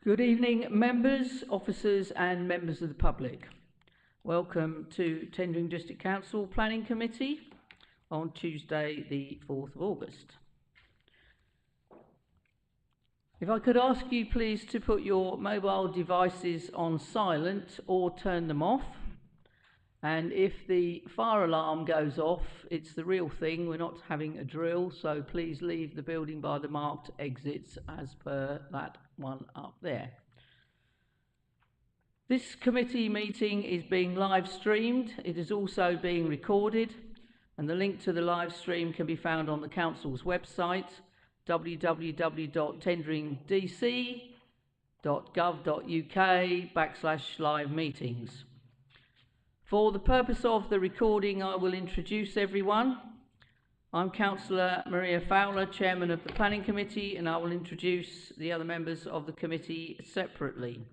Good evening, members, officers and members of the public. Welcome to Tendring District Council Planning Committee on Tuesday the 4th of August. If I could ask you please to put your mobile devices on silent or turn them off. And if the fire alarm goes off, it's the real thing, we're not having a drill, so please leave the building by the marked exits as per that one up there. This committee meeting is being live streamed. It is also being recorded, and the link to the live stream can be found on the council's website, www.tendringdc.gov.uk/live meetings. For the purpose of the recording, I will introduce everyone. I'm Councillor Maria Fowler, Chairman of the Planning Committee, and I will introduce the other members of the committee separately.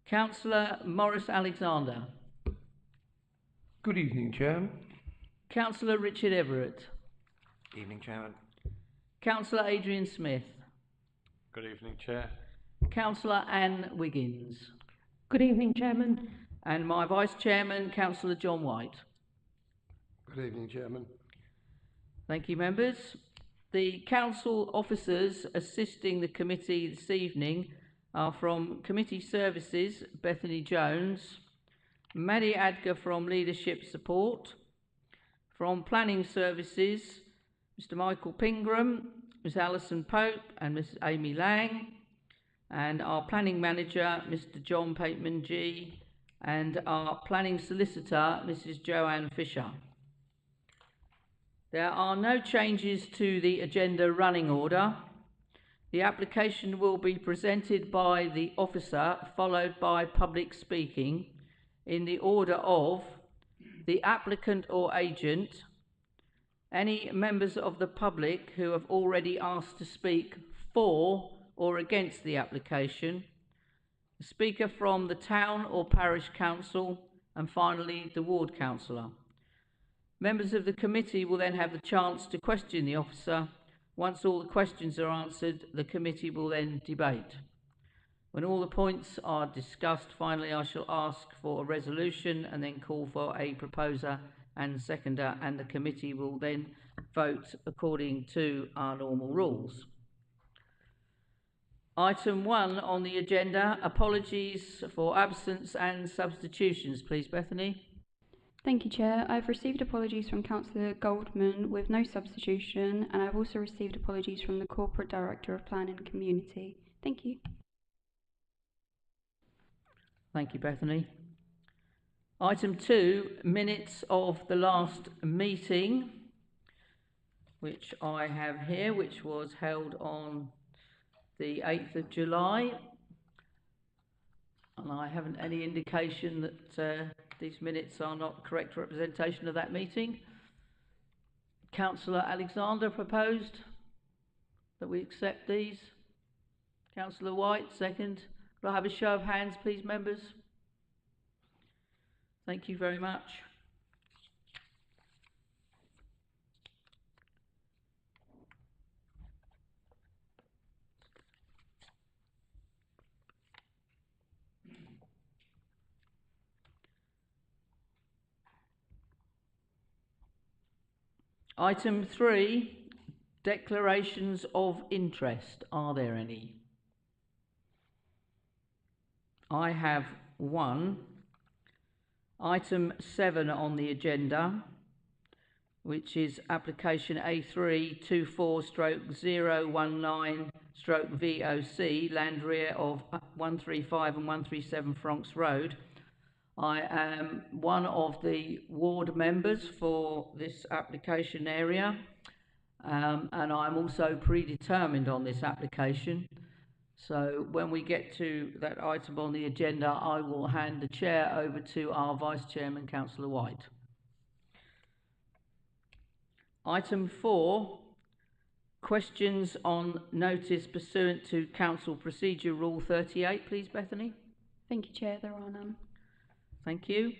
Councillor Maurice Alexander. Good evening, Chair. Councillor Richard Everett. Evening, Chairman. Councillor Adrian Smith. Good evening, Chair. Councillor Anne Wiggins. Good evening, Chairman. And my Vice Chairman, Councillor John White. Good evening, Chairman. Thank you, members. The council officers assisting the committee this evening are from Committee Services, Bethany Jones, Maddie Adger from Leadership Support, from Planning Services, Mr Michael Pingram, Ms Alison Pope and Ms Amy Lang, and our Planning Manager, Mr John Pateman G, and our Planning Solicitor, Mrs Joanne Fisher. There are no changes to the agenda running order. The application will be presented by the officer, followed by public speaking, in the order of the applicant or agent, any members of the public who have already asked to speak for or against the application, the speaker from the town or parish council, and finally the ward councillor. Members of the committee will then have the chance to question the officer. Once all the questions are answered, the committee will then debate. When all the points are discussed, finally I shall ask for a resolution and then call for a proposer and seconder, and the committee will then vote according to our normal rules. Item 1 on the agenda, apologies for absence and substitutions. Please, Bethany. Thank you, Chair. I've received apologies from Councillor Goldman with no substitution, and I've also received apologies from the Corporate Director of Plan and Community. Thank you. Thank you, Bethany. Item 2, minutes of the last meeting, which I have here, which was held on the 8th of July. And I haven't any indication that these minutes are not correct representation of that meeting. Councillor Alexander proposed that we accept these. Councillor White, second. Could I have a show of hands, please, members? Thank you very much. Item 3, declarations of interest. Are there any? I have one. Item 7 on the agenda, which is application A324/019/VOC, land rear of 135 and 137 Franks Road. I am one of the ward members for this application area, and I'm also predetermined on this application. So when we get to that item on the agenda, I will hand the chair over to our Vice Chairman, Councillor White. Item 4, questions on notice pursuant to Council Procedure Rule 38, please, Bethany. Thank you, Chair. There are none. Thank you.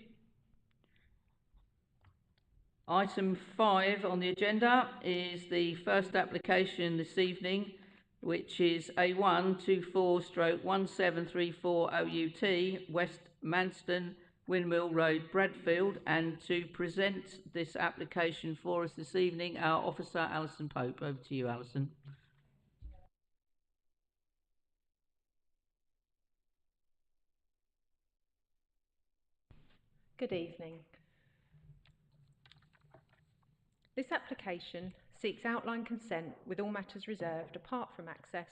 Item 5 on the agenda is the first application this evening which is A124/1734 OUT, West Manston, Windmill Road, Bradfield, and to present this application for us this evening, our officer, Alison Pope. Over to you, Alison. Good evening. This application seeks outline consent with all matters reserved apart from access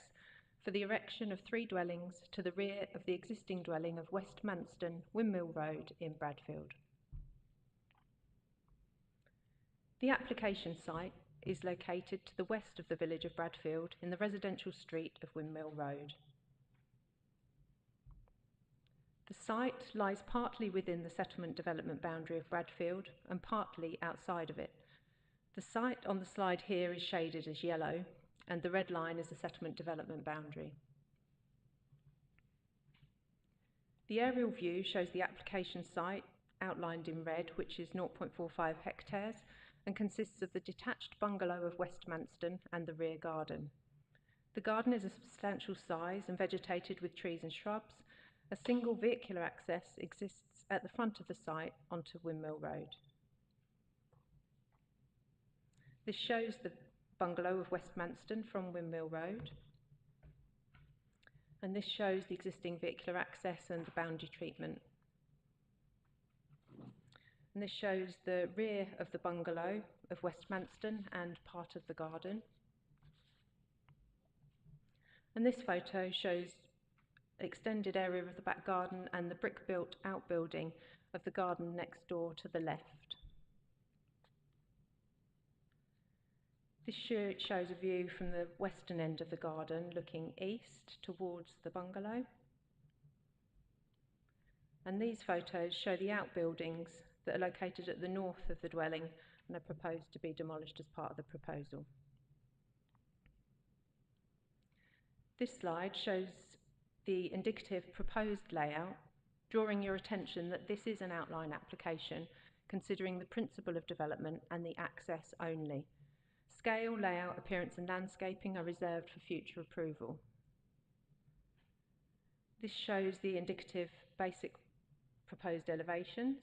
for the erection of 3 dwellings to the rear of the existing dwelling of West Manston, Windmill Road in Bradfield. The application site is located to the west of the village of Bradfield in the residential street of Windmill Road. The site lies partly within the settlement development boundary of Bradfield and partly outside of it. The site on the slide here is shaded as yellow, and the red line is the settlement development boundary. The aerial view shows the application site outlined in red, which is 0.45 hectares and consists of the detached bungalow of West Manston and the rear garden. The garden is a substantial size and vegetated with trees and shrubs. A single vehicular access exists at the front of the site onto Windmill Road. This shows the bungalow of West Manston from Windmill Road. And this shows the existing vehicular access and the boundary treatment. And this shows the rear of the bungalow of West Manston and part of the garden. And this photo shows extended area of the back garden and the brick-built outbuilding of the garden next door to the left. This shows a view from the western end of the garden looking east towards the bungalow. And these photos show the outbuildings that are located at the north of the dwelling and are proposed to be demolished as part of the proposal. This slide shows the indicative proposed layout, drawing your attention that this is an outline application considering the principle of development and the access only. Scale, layout, appearance and landscaping are reserved for future approval. This shows the indicative basic proposed elevations.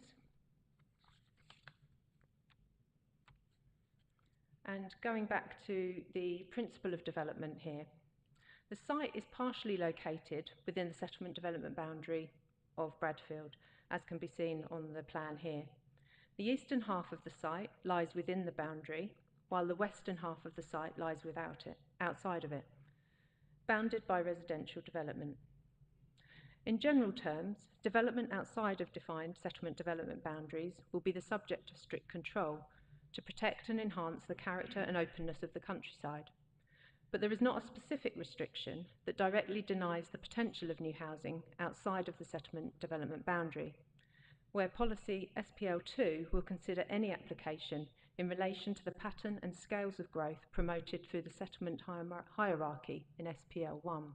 And going back to the principle of development here, the site is partially located within the settlement development boundary of Bradfield, as can be seen on the plan here. The eastern half of the site lies within the boundary, while the western half of the site lies outside of it, bounded by residential development. In general terms, development outside of defined settlement development boundaries will be the subject of strict control to protect and enhance the character and openness of the countryside. But there is not a specific restriction that directly denies the potential of new housing outside of the settlement development boundary, where policy SPL2 will consider any application in relation to the pattern and scales of growth promoted through the settlement hierarchy in SPL1.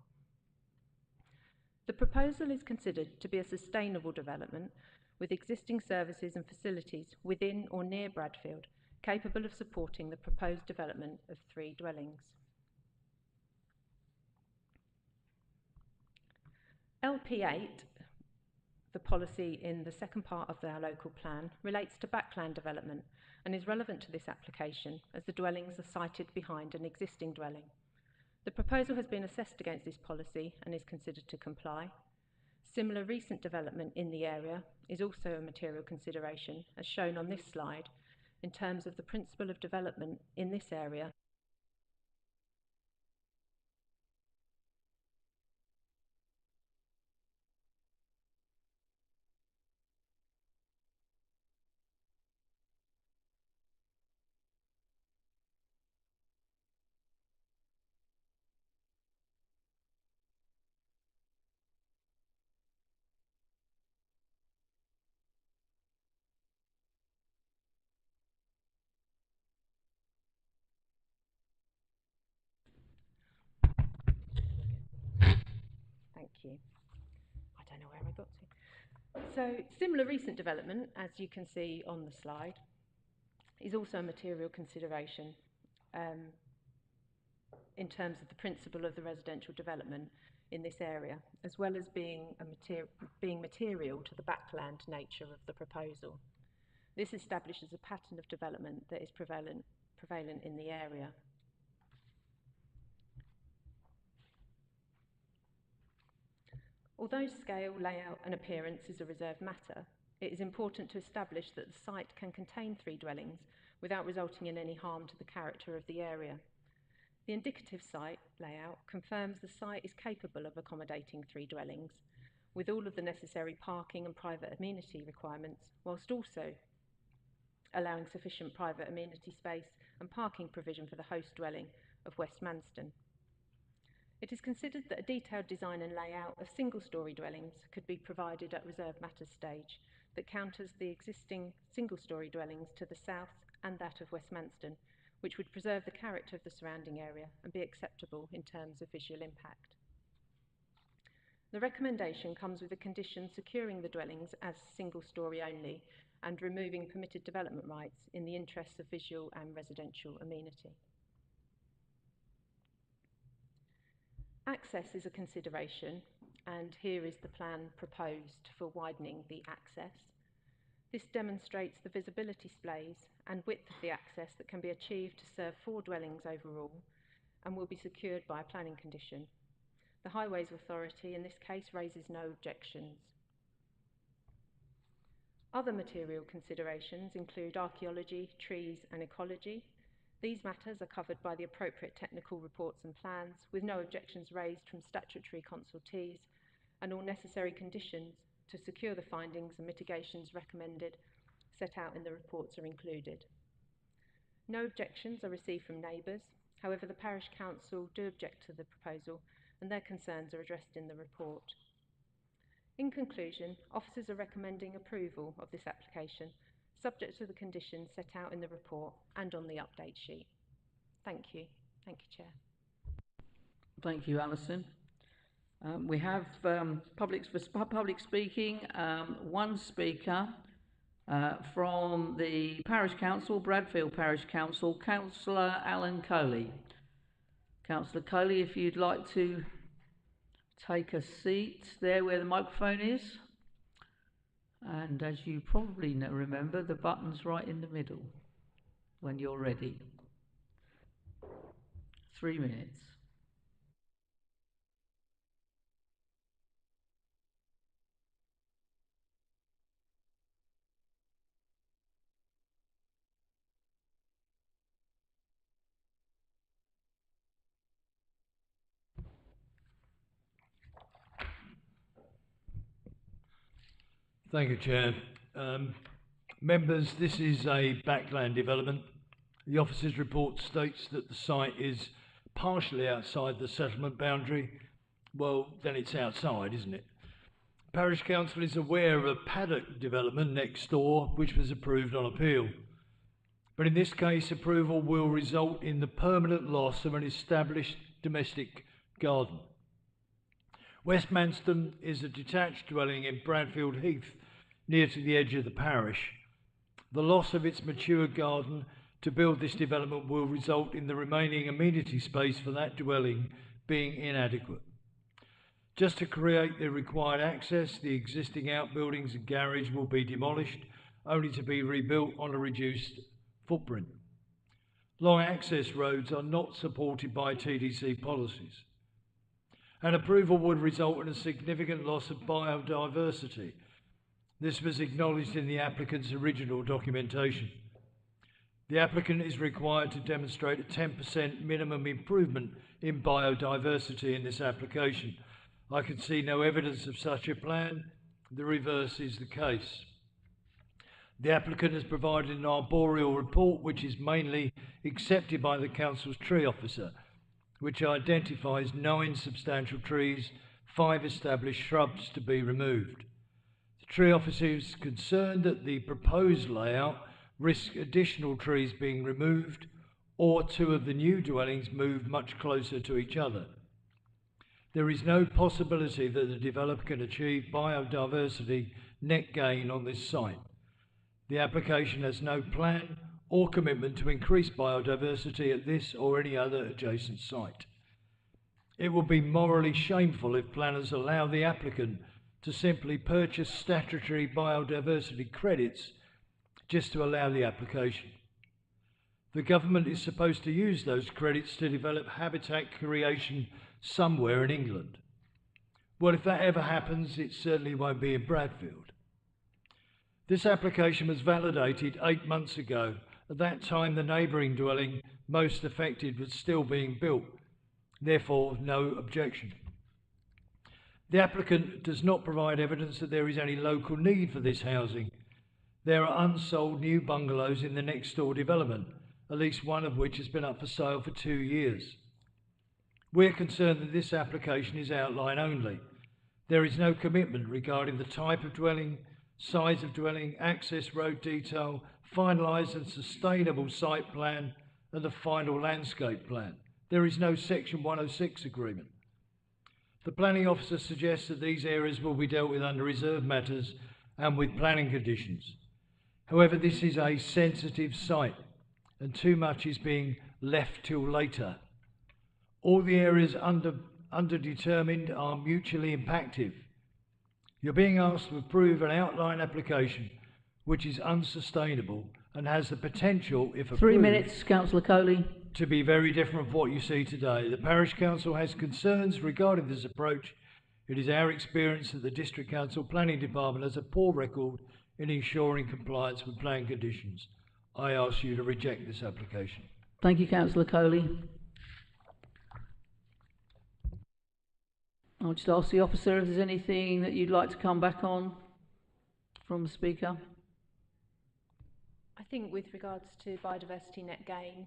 The proposal is considered to be a sustainable development with existing services and facilities within or near Bradfield, capable of supporting the proposed development of 3 dwellings. LP8, the policy in the second part of our local plan, relates to backland development and is relevant to this application as the dwellings are sited behind an existing dwelling. The proposal has been assessed against this policy and is considered to comply. Similar recent development in the area is also a material consideration, as shown on this slide, in terms of the principle of development in this area. Thank you. I don't know where I got to. So, similar recent development, as you can see on the slide, is also a material consideration. in terms of the principle of the residential development in this area, as well as being material to the backland nature of the proposal. This establishes a pattern of development that is prevalent in the area. Although scale, layout and appearance is a reserved matter, it is important to establish that the site can contain 3 dwellings without resulting in any harm to the character of the area. The indicative site layout confirms the site is capable of accommodating 3 dwellings, with all of the necessary parking and private amenity requirements, whilst also allowing sufficient private amenity space and parking provision for the host dwelling of West Manston. It is considered that a detailed design and layout of single-storey dwellings could be provided at reserved matters stage that counters the existing single-storey dwellings to the south and that of West Manston, which would preserve the character of the surrounding area and be acceptable in terms of visual impact. The recommendation comes with a condition securing the dwellings as single-storey only and removing permitted development rights in the interests of visual and residential amenity. Access is a consideration, and here is the plan proposed for widening the access. This demonstrates the visibility space and width of the access that can be achieved to serve 4 dwellings overall and will be secured by a planning condition. The Highways Authority in this case raises no objections. Other material considerations include archaeology, trees and ecology. These matters are covered by the appropriate technical reports and plans, with no objections raised from statutory consultees, and all necessary conditions to secure the findings and mitigations recommended set out in the reports are included. No objections are received from neighbours. However, the Parish Council do object to the proposal and their concerns are addressed in the report. In conclusion, officers are recommending approval of this application, subject to the conditions set out in the report and on the update sheet. Thank you. Thank you, Chair. Thank you, Alison. We have public speaking, 1 speaker from the Parish Council, Bradfield Parish Council, Councillor Alan Coley. Councillor Coley, if you'd like to take a seat there where the microphone is. And as you probably remember, the button's right in the middle when you're ready. 3 minutes. Thank you, Chair. Members, this is a backland development. The officer's report states that the site is partially outside the settlement boundary. Well, then it's outside, isn't it? Parish Council is aware of a paddock development next door, which was approved on appeal. But in this case, approval will result in the permanent loss of an established domestic garden. West Manston is a detached dwelling in Bradfield Heath, near to the edge of the parish. The loss of its mature garden to build this development will result in the remaining amenity space for that dwelling being inadequate. Just to create the required access, the existing outbuildings and garage will be demolished, only to be rebuilt on a reduced footprint. Long access roads are not supported by TDC policies. An approval would result in a significant loss of biodiversity. This was acknowledged in the applicant's original documentation. The applicant is required to demonstrate a 10% minimum improvement in biodiversity in this application. I can see no evidence of such a plan. The reverse is the case. The applicant has provided an arboreal report which is mainly accepted by the Council's tree officer, which identifies 9 substantial trees, 5 established shrubs to be removed. The tree officer is concerned that the proposed layout risks additional trees being removed or 2 of the new dwellings moved much closer to each other. There is no possibility that the developer can achieve biodiversity net gain on this site. The application has no plan or commitment to increase biodiversity at this or any other adjacent site. It would be morally shameful if planners allow the applicant to simply purchase statutory biodiversity credits just to allow the application. The government is supposed to use those credits to develop habitat creation somewhere in England. Well, if that ever happens, it certainly won't be in Bradfield. This application was validated 8 months ago. At that time, the neighbouring dwelling most affected was still being built, therefore no objection. The applicant does not provide evidence that there is any local need for this housing. There are unsold new bungalows in the next door development, at least one of which has been up for sale for 2 years. We're concerned that this application is outline only. There is no commitment regarding the type of dwelling, size of dwelling, access road detail, finalised and sustainable site plan, and the final landscape plan. There is no Section 106 agreement. The planning officer suggests that these areas will be dealt with under reserve matters and with planning conditions. However, this is a sensitive site and too much is being left till later. All the areas underdetermined are mutually impactive. You're being asked to approve an outline application which is unsustainable and has the potential, if approved, 3 minutes, Councillor Coley. to be very different from what you see today. The Parish Council has concerns regarding this approach. It is our experience that the District Council Planning Department has a poor record in ensuring compliance with plan conditions. I ask you to reject this application. Thank you, Councillor Coley. I'll just ask the officer if there's anything that you'd like to come back on from the speaker. I think with regards to biodiversity net gain,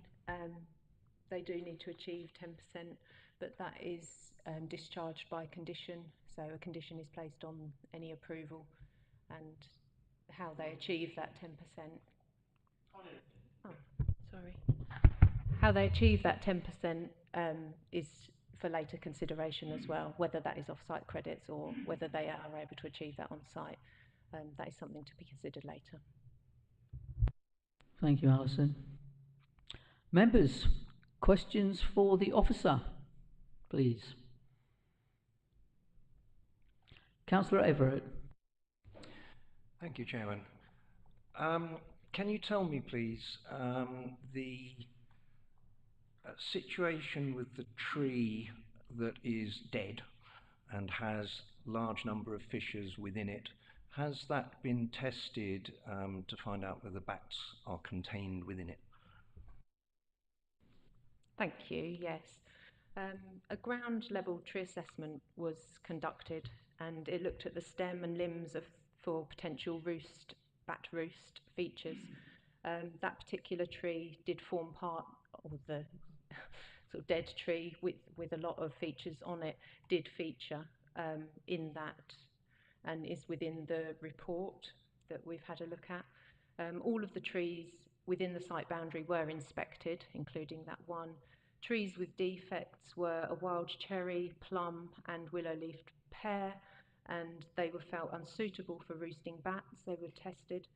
they do need to achieve 10%, but that is discharged by condition. So a condition is placed on any approval, and how they achieve that 10%. Oh, sorry. How they achieve that 10% is for later consideration as well, whether that is off-site credits or whether they are able to achieve that on-site. That is something to be considered later. Thank you, Alison. Members, questions for the officer, please. Councillor Everett. Thank you, Chairman. Can you tell me, please, the situation with the tree that is dead and has large number of fissures within it? Has that been tested to find out whether bats are contained within it? Thank you, yes. A ground level tree assessment was conducted, and it looked at the stem and limbs for potential bat roost features. That particular tree did form part of the sort of dead tree with a lot of features on it, did feature in that, and is within the report that we've had a look at. All of the trees within the site boundary were inspected, including that one. Trees with defects were a wild cherry, plum and willow-leafed pear, and they were felt unsuitable for roosting bats. They were tested,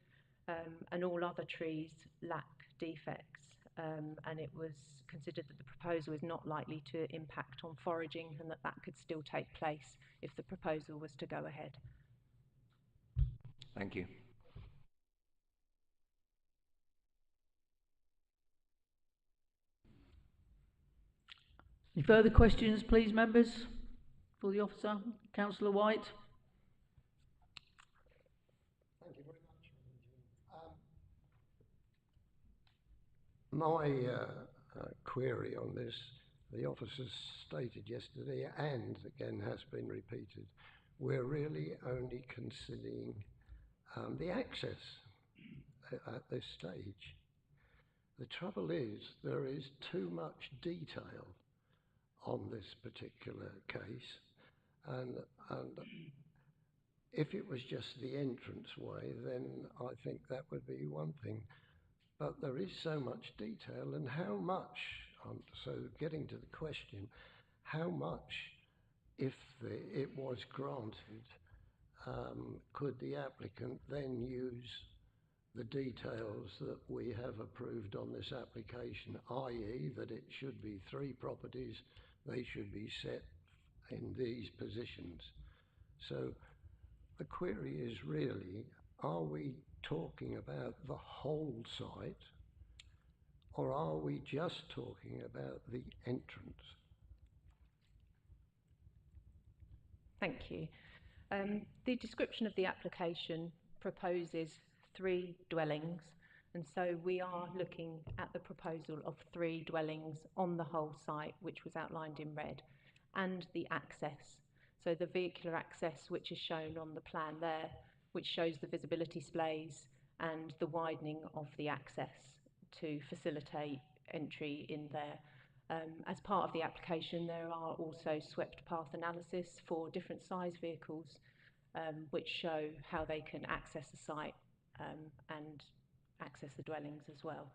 and all other trees lack defects, and it was considered that the proposal is not likely to impact on foraging, and that could still take place if the proposal was to go ahead. Thank you. Any further questions, please, members, for the officer? Councillor White. Thank you very much. My query on this, the officers stated yesterday, and again has been repeated, we're really only considering the access at this stage. The trouble is there is too much detail on this particular case, and if it was just the entranceway, then I think that would be one thing. But there is so much detail, and how much, so getting to the question, how much, if it was granted, could the applicant then use the details that we have approved on this application, i.e. that it should be 3 properties, they should be set in these positions. So the query is really, are we talking about the whole site, or are we just talking about the entrance? Thank you. The description of the application proposes 3 dwellings, and so we are looking at the proposal of 3 dwellings on the whole site, which was outlined in red, and the access. So the vehicular access, which is shown on the plan there, which shows the visibility displays and the widening of the access to facilitate entry in there. As part of the application, there are also swept path analysis for different size vehicles, which show how they can access the site and access the dwellings as well.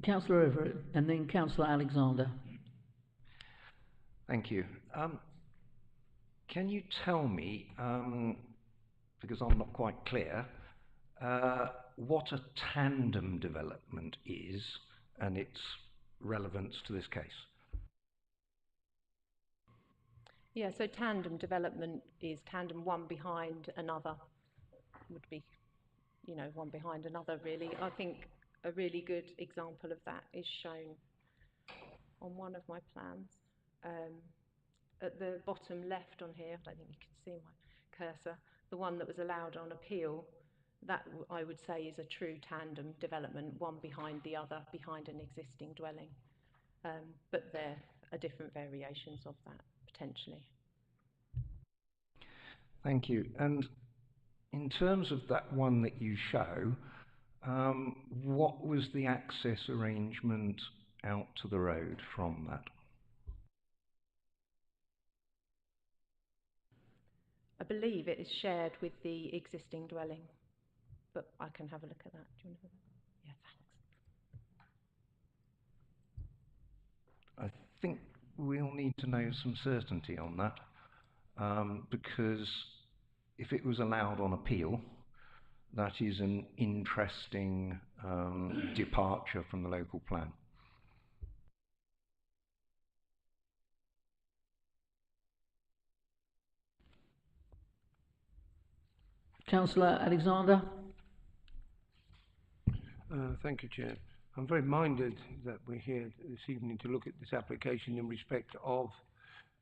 Councillor Everett and then Councillor Alexander. Thank you. Can you tell me, because I'm not quite clear, what a tandem development is and its relevance to this case? Yeah, so tandem development is tandem one behind another, would be, you know, one behind another really. I think a really good example of that is shown on one of my plans. At the bottom left on here, I don't think you can see my cursor, the one that was allowed on appeal, that I would say is a true tandem development, one behind the other, behind an existing dwelling. But there are different variations of that, potentially. Thank you. And in terms of that one that you show, what was the access arrangement out to the road from that? I believe it is shared with the existing dwelling, but I can have a look at that. Do you want to have a look? Yeah, thanks. I think we'll need to know some certainty on that, because if it was allowed on appeal, that is an interesting departure from the local plan. Councillor Alexander. Thank you, Chair. I'm very minded that we're here this evening to look at this application in respect of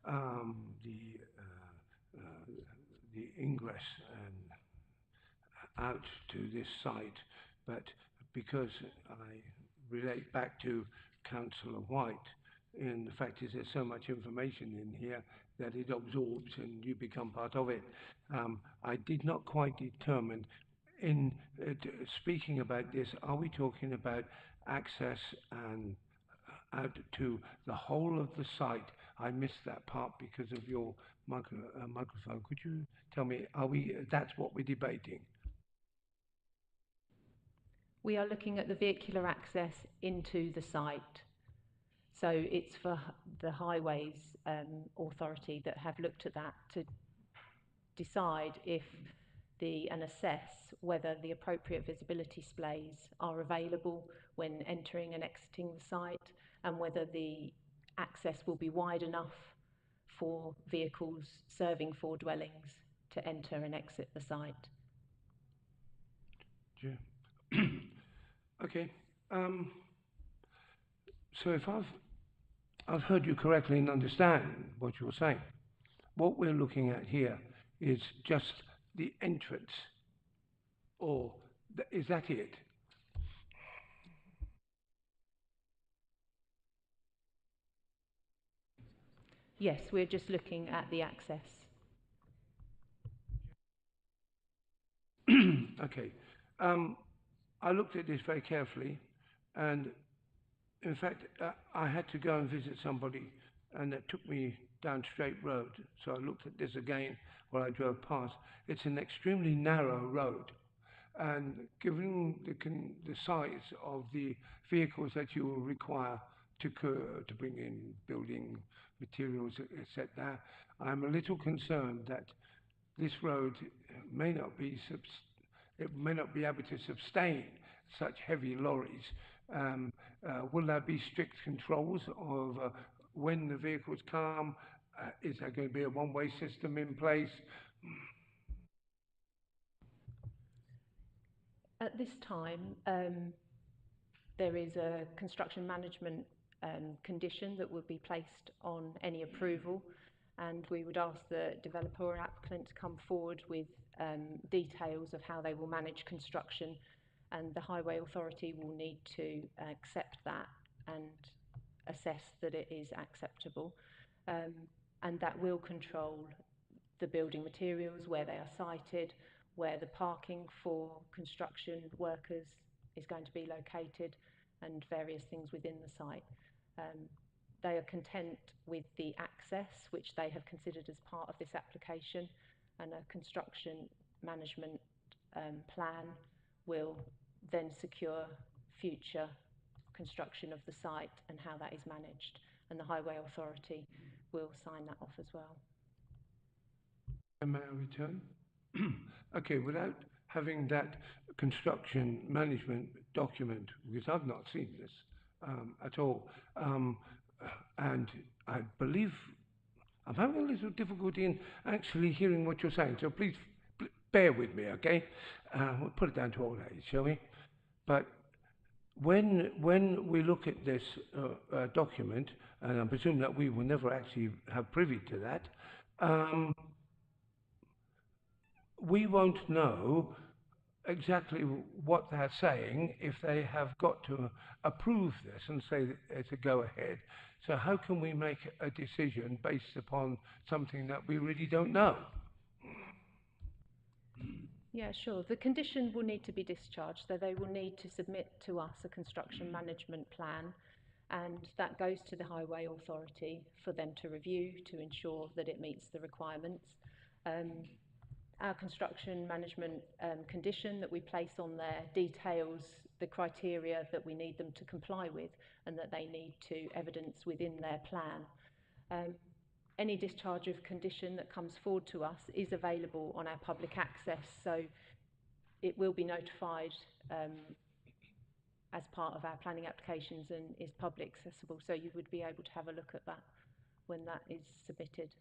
the ingress and out to this site, but because I relate back to Councillor White, and the fact is there's so much information in here that it absorbs and you become part of it. I did not quite determine in speaking about this, are we talking about access and out to the whole of the site? I missed that part because of your microphone. Could you tell me, that's what we're debating? We are looking at the vehicular access into the site. So it's for the Highways Authority that have looked at that to decide if and assess whether the appropriate visibility displays are available when entering and exiting the site, and whether the access will be wide enough for vehicles serving 4 dwellings to enter and exit the site. Yeah. Okay. So if I've heard you correctly and understand what you're saying, what we're looking at here is just the entrance, or is that it? Yes, we're just looking at the access. Okay. I looked at this very carefully, and in fact, I had to go and visit somebody, and it took me down Straight Road. So I looked at this again while I drove past. It's an extremely narrow road, and given the size of the vehicles that you will require to bring in building materials, etc., I'm a little concerned that this road may not be it may not be able to sustain such heavy lorries. Will there be strict controls of when the vehicles come? Is there going to be a one-way system in place? At this time, there is a construction management condition that would be placed on any approval, and we would ask the developer or applicant to come forward with details of how they will manage construction, and the Highway Authority will need to accept that and assess that it is acceptable, and that will control the building materials, where they are sited, where the parking for construction workers is going to be located, and various things within the site. They are content with the access, which they have considered as part of this application, and a construction management plan will then secure future construction of the site and how that is managed, and the Highway Authority will sign that off as well. May I return? Okay, without having that construction management document, because I've not seen this at all, and I believe I'm having a little difficulty in actually hearing what you're saying, so please bear with me, okay? We'll put it down to old age, shall we? But when we look at this document, and I presume that we will never actually have privy to that, we won't know exactly what they're saying if they have got to approve this and say that it's a go-ahead. So how can we make a decision based upon something that we really don't know? Yeah, sure. The condition will need to be discharged, so they will need to submit to us a construction management plan, and that goes to the Highway Authority for them to review to ensure that it meets the requirements. Our construction management condition that we place on there details the criteria that we need them to comply with and that they need to evidence within their plan. Any discharge of condition that comes forward to us is available on our public access, so it will be notified as part of our planning applications and is public accessible, so you would be able to have a look at that when that is submitted.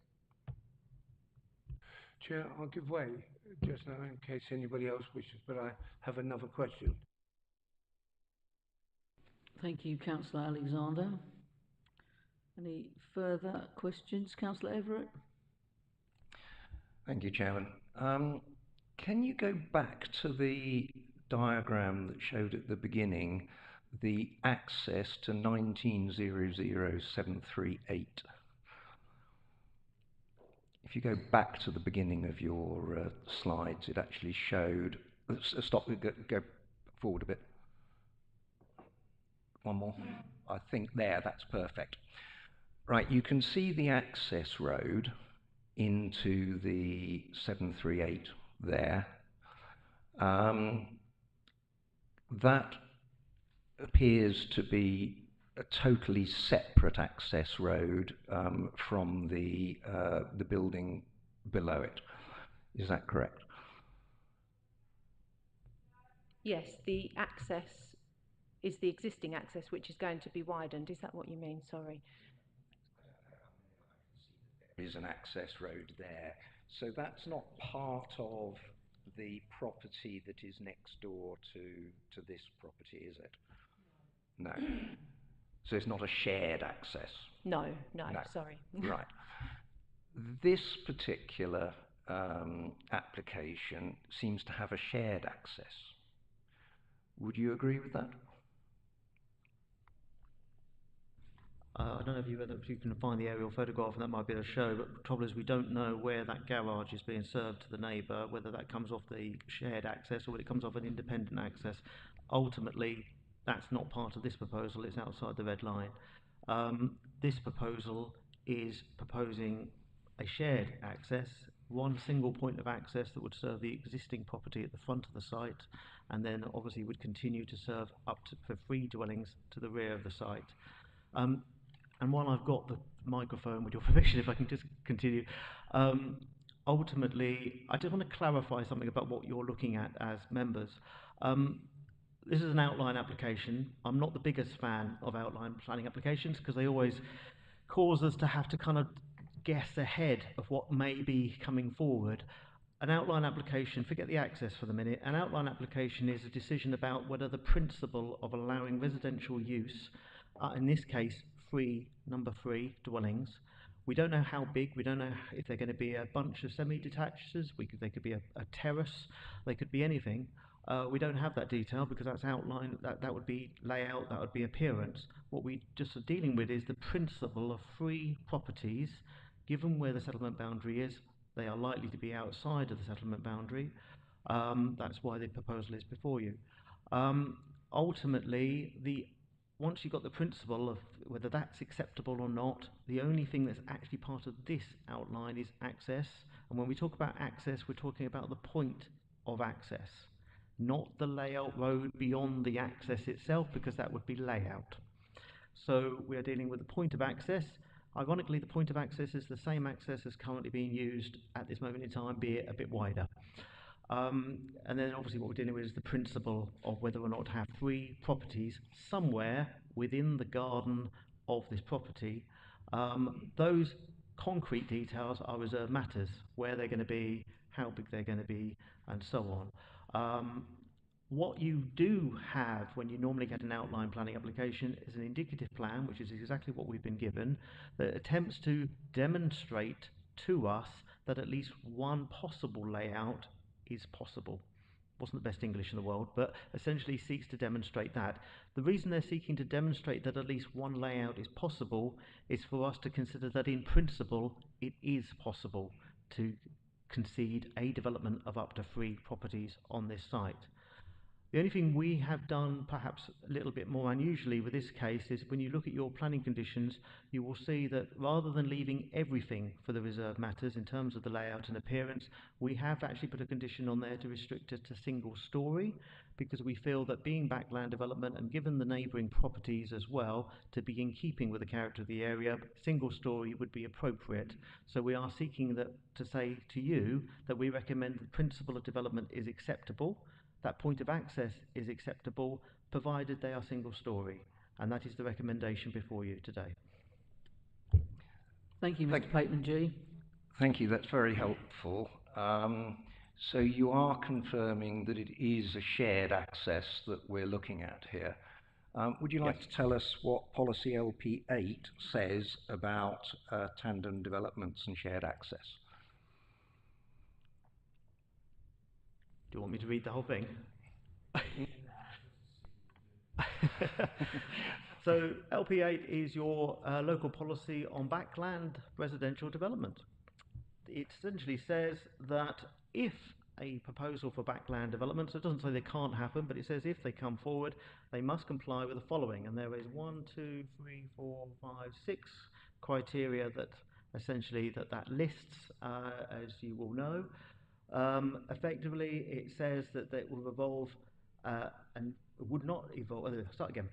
Chair, I'll give way just now in case anybody else wishes, but I have another question. Thank you, Councillor Alexander. Any further questions, Councillor Everett? Thank you, Chairman. Can you go back to the diagram that showed at the beginning the access to 1900-738? If you go back to the beginning of your slides, it actually showed. Stop. Go forward a bit. One more. I think there. That's perfect. Right. You can see the access road into the 738 there. That appears to be a totally separate access road from the building below it. Is that correct? Yes, the access is the existing access, which is going to be widened. Is that what you mean? Sorry. There is an access road there. So that's not part of the property that is next door to this property, is it? No. So it's not a shared access? No, sorry. Right. This particular application seems to have a shared access. Would you agree with that? I don't know if you can find the aerial photograph, and that might be able to show, but the trouble is we don't know where that garage is being served to the neighbour, whether that comes off the shared access or whether it comes off an independent access. Ultimately, that's not part of this proposal, it's outside the red line. This proposal is proposing a shared access, one single point of access that would serve the existing property at the front of the site, and then obviously would continue to serve up to for 3 dwellings to the rear of the site. And while I've got the microphone, with your permission, if I can just continue, ultimately, I just want to clarify something about what you're looking at as members. This is an outline application. I'm not the biggest fan of outline planning applications because they always cause us to have to kind of guess ahead of what may be coming forward. An outline application, forget the access for the minute, an outline application is a decision about whether the principle of allowing residential use, in this case, number three dwellings. We don't know how big, we don't know if they're going to be a bunch of semi-detached, they could be a terrace, they could be anything. We don't have that detail because that's outline, that would be layout, that would be appearance. What we just are dealing with is the principle of free properties, given where the settlement boundary is, they are likely to be outside of the settlement boundary. That's why the proposal is before you. Ultimately, once you've got the principle of whether that's acceptable or not, the only thing that's actually part of this outline is access. And when we talk about access, we're talking about the point of access, not the layout road beyond the access itself, because that would be layout. So we are dealing with the point of access. Ironically, the point of access is the same access as currently being used at this moment in time, be it a bit wider. And then obviously what we're dealing with is the principle of whether or not to have three properties somewhere within the garden of this property. Those concrete details are reserved matters, where they're going to be, how big they're going to be, and so on. What you do have when you normally get an outline planning application is an indicative plan, which is exactly what we've been given, that attempts to demonstrate to us that at least one possible layout is possible. Wasn't the best English in the world, but essentially seeks to demonstrate that. The reason they're seeking to demonstrate that at least one layout is possible is for us to consider that in principle it is possible to concede a development of up to 3 properties on this site. The only thing we have done perhaps a little bit more unusually with this case is when you look at your planning conditions, you will see that rather than leaving everything for the reserved matters in terms of the layout and appearance, we have actually put a condition on there to restrict it to single story, because we feel that being backland development and given the neighbouring properties as well to be in keeping with the character of the area, single story would be appropriate. So we are seeking that to say to you that we recommend the principle of development is acceptable. That point of access is acceptable, provided they are single story, and that is the recommendation before you today. Thank you, Mr. Pateman-G. Thank you, that's very helpful. So you are confirming that it is a shared access that we're looking at here. Would you like to tell us what policy LP8 says about tandem developments and shared access? Do you want me to read the whole thing? So LP8 is your local policy on backland residential development. It essentially says that if a proposal for backland development, so it doesn't say they can't happen, but it says if they come forward, they must comply with the following. And there is 1, 2, 3, 4, 5, 6 criteria that essentially that lists, as you will know. Effectively, it says that it will evolve and would not evolve. Start again.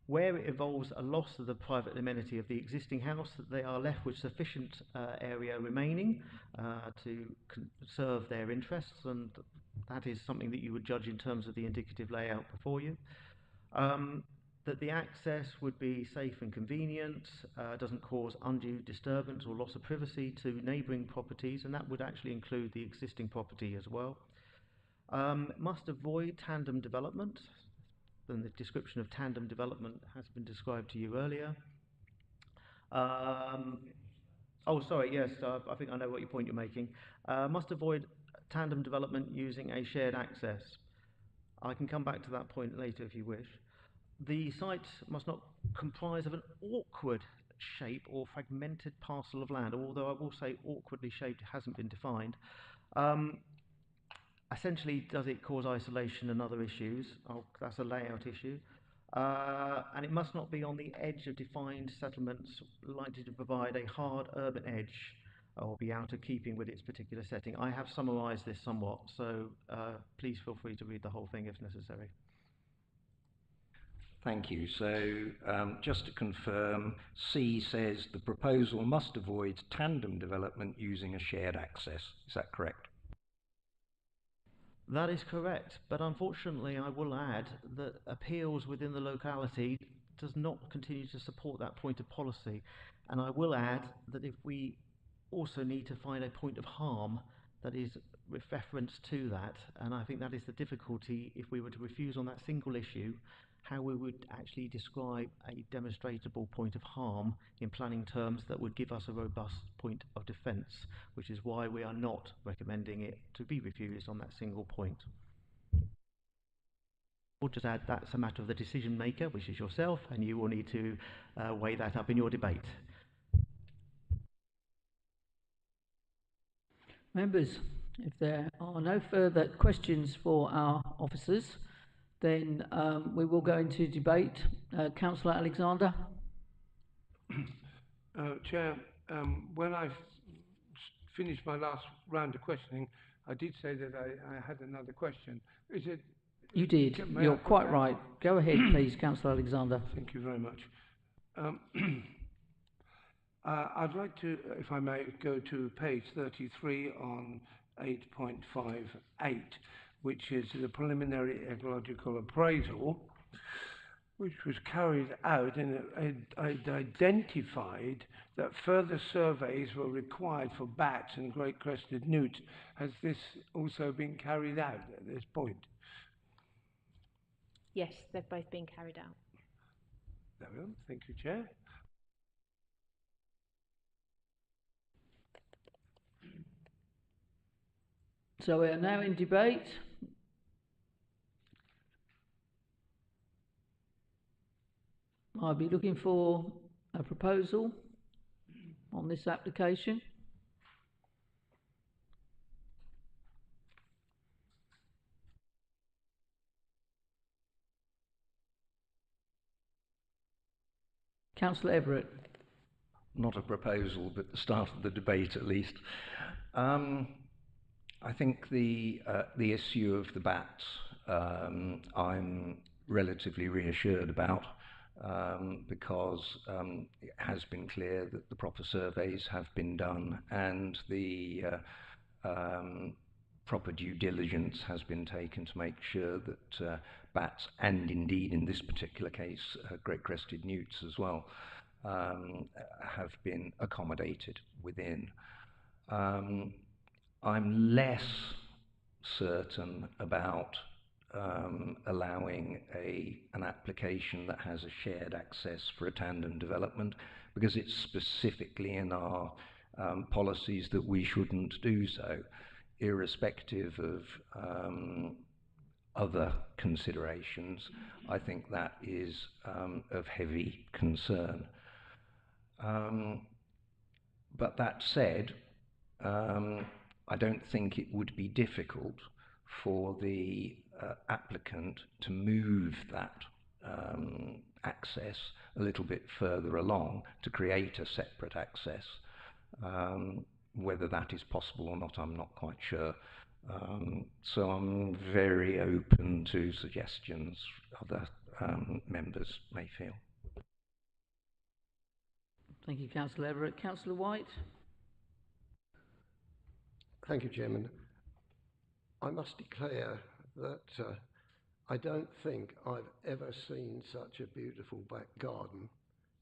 Where it involves a loss of the private amenity of the existing house, that they are left with sufficient area remaining to serve their interests, and that is something that you would judge in terms of the indicative layout before you. That the access would be safe and convenient, doesn't cause undue disturbance or loss of privacy to neighbouring properties, and that would actually include the existing property as well. Must avoid tandem development, and the description of tandem development has been described to you earlier. Oh, sorry, yes, I think I know what point you're making. Must avoid tandem development using a shared access. I can come back to that point later if you wish. The site must not comprise of an awkward shape or fragmented parcel of land, although I will say awkwardly shaped hasn't been defined. Essentially, does it cause isolation and other issues? Oh, that's a layout issue. And it must not be on the edge of defined settlements likely to provide a hard urban edge or be out of keeping with its particular setting. I have summarised this somewhat, so please feel free to read the whole thing if necessary. Thank you. So just to confirm, C says the proposal must avoid tandem development using a shared access. Is that correct? That is correct, but unfortunately I will add that appeals within the locality does not continue to support that point of policy. And I will add that if we also need to find a point of harm that is with reference to that, and I think that is the difficulty if we were to refuse on that single issue, how we would actually describe a demonstrable point of harm in planning terms that would give us a robust point of defence, which is why we are not recommending it to be refused on that single point. We'll just add that's a matter of the decision maker, which is yourself, and you will need to weigh that up in your debate. Members, if there are no further questions for our officers, then we will go into debate. Councillor Alexander. Chair, when I finished my last round of questioning, I did say that I had another question. Is it? You did. You're quite right. Go ahead, please, Councillor Alexander. Thank you very much. I'd like to, if I may, go to page 33 on 8.58, which is the preliminary ecological appraisal, which was carried out, and it identified that further surveys were required for bats and great crested newts. Has this also been carried out at this point? Yes, they've both been carried out. There we go. Thank you, Chair. So we are now in debate. I'll be looking for a proposal on this application. Councillor Everett. Not a proposal, but the start of the debate at least. I think the issue of the bats I'm relatively reassured about because it has been clear that the proper surveys have been done and the proper due diligence has been taken to make sure that bats, and indeed in this particular case great crested newts as well, have been accommodated within. I'm less certain about allowing an application that has a shared access for a tandem development, because it's specifically in our policies that we shouldn't do so, irrespective of other considerations. I think that is of heavy concern. But that said, I don't think it would be difficult for the applicant to move that access a little bit further along to create a separate access. Whether that is possible or not, I'm not quite sure. So I'm very open to suggestions other members may feel. Thank you, Councillor Everett. Councillor White. Thank you, Chairman. I must declare that I don't think I've ever seen such a beautiful back garden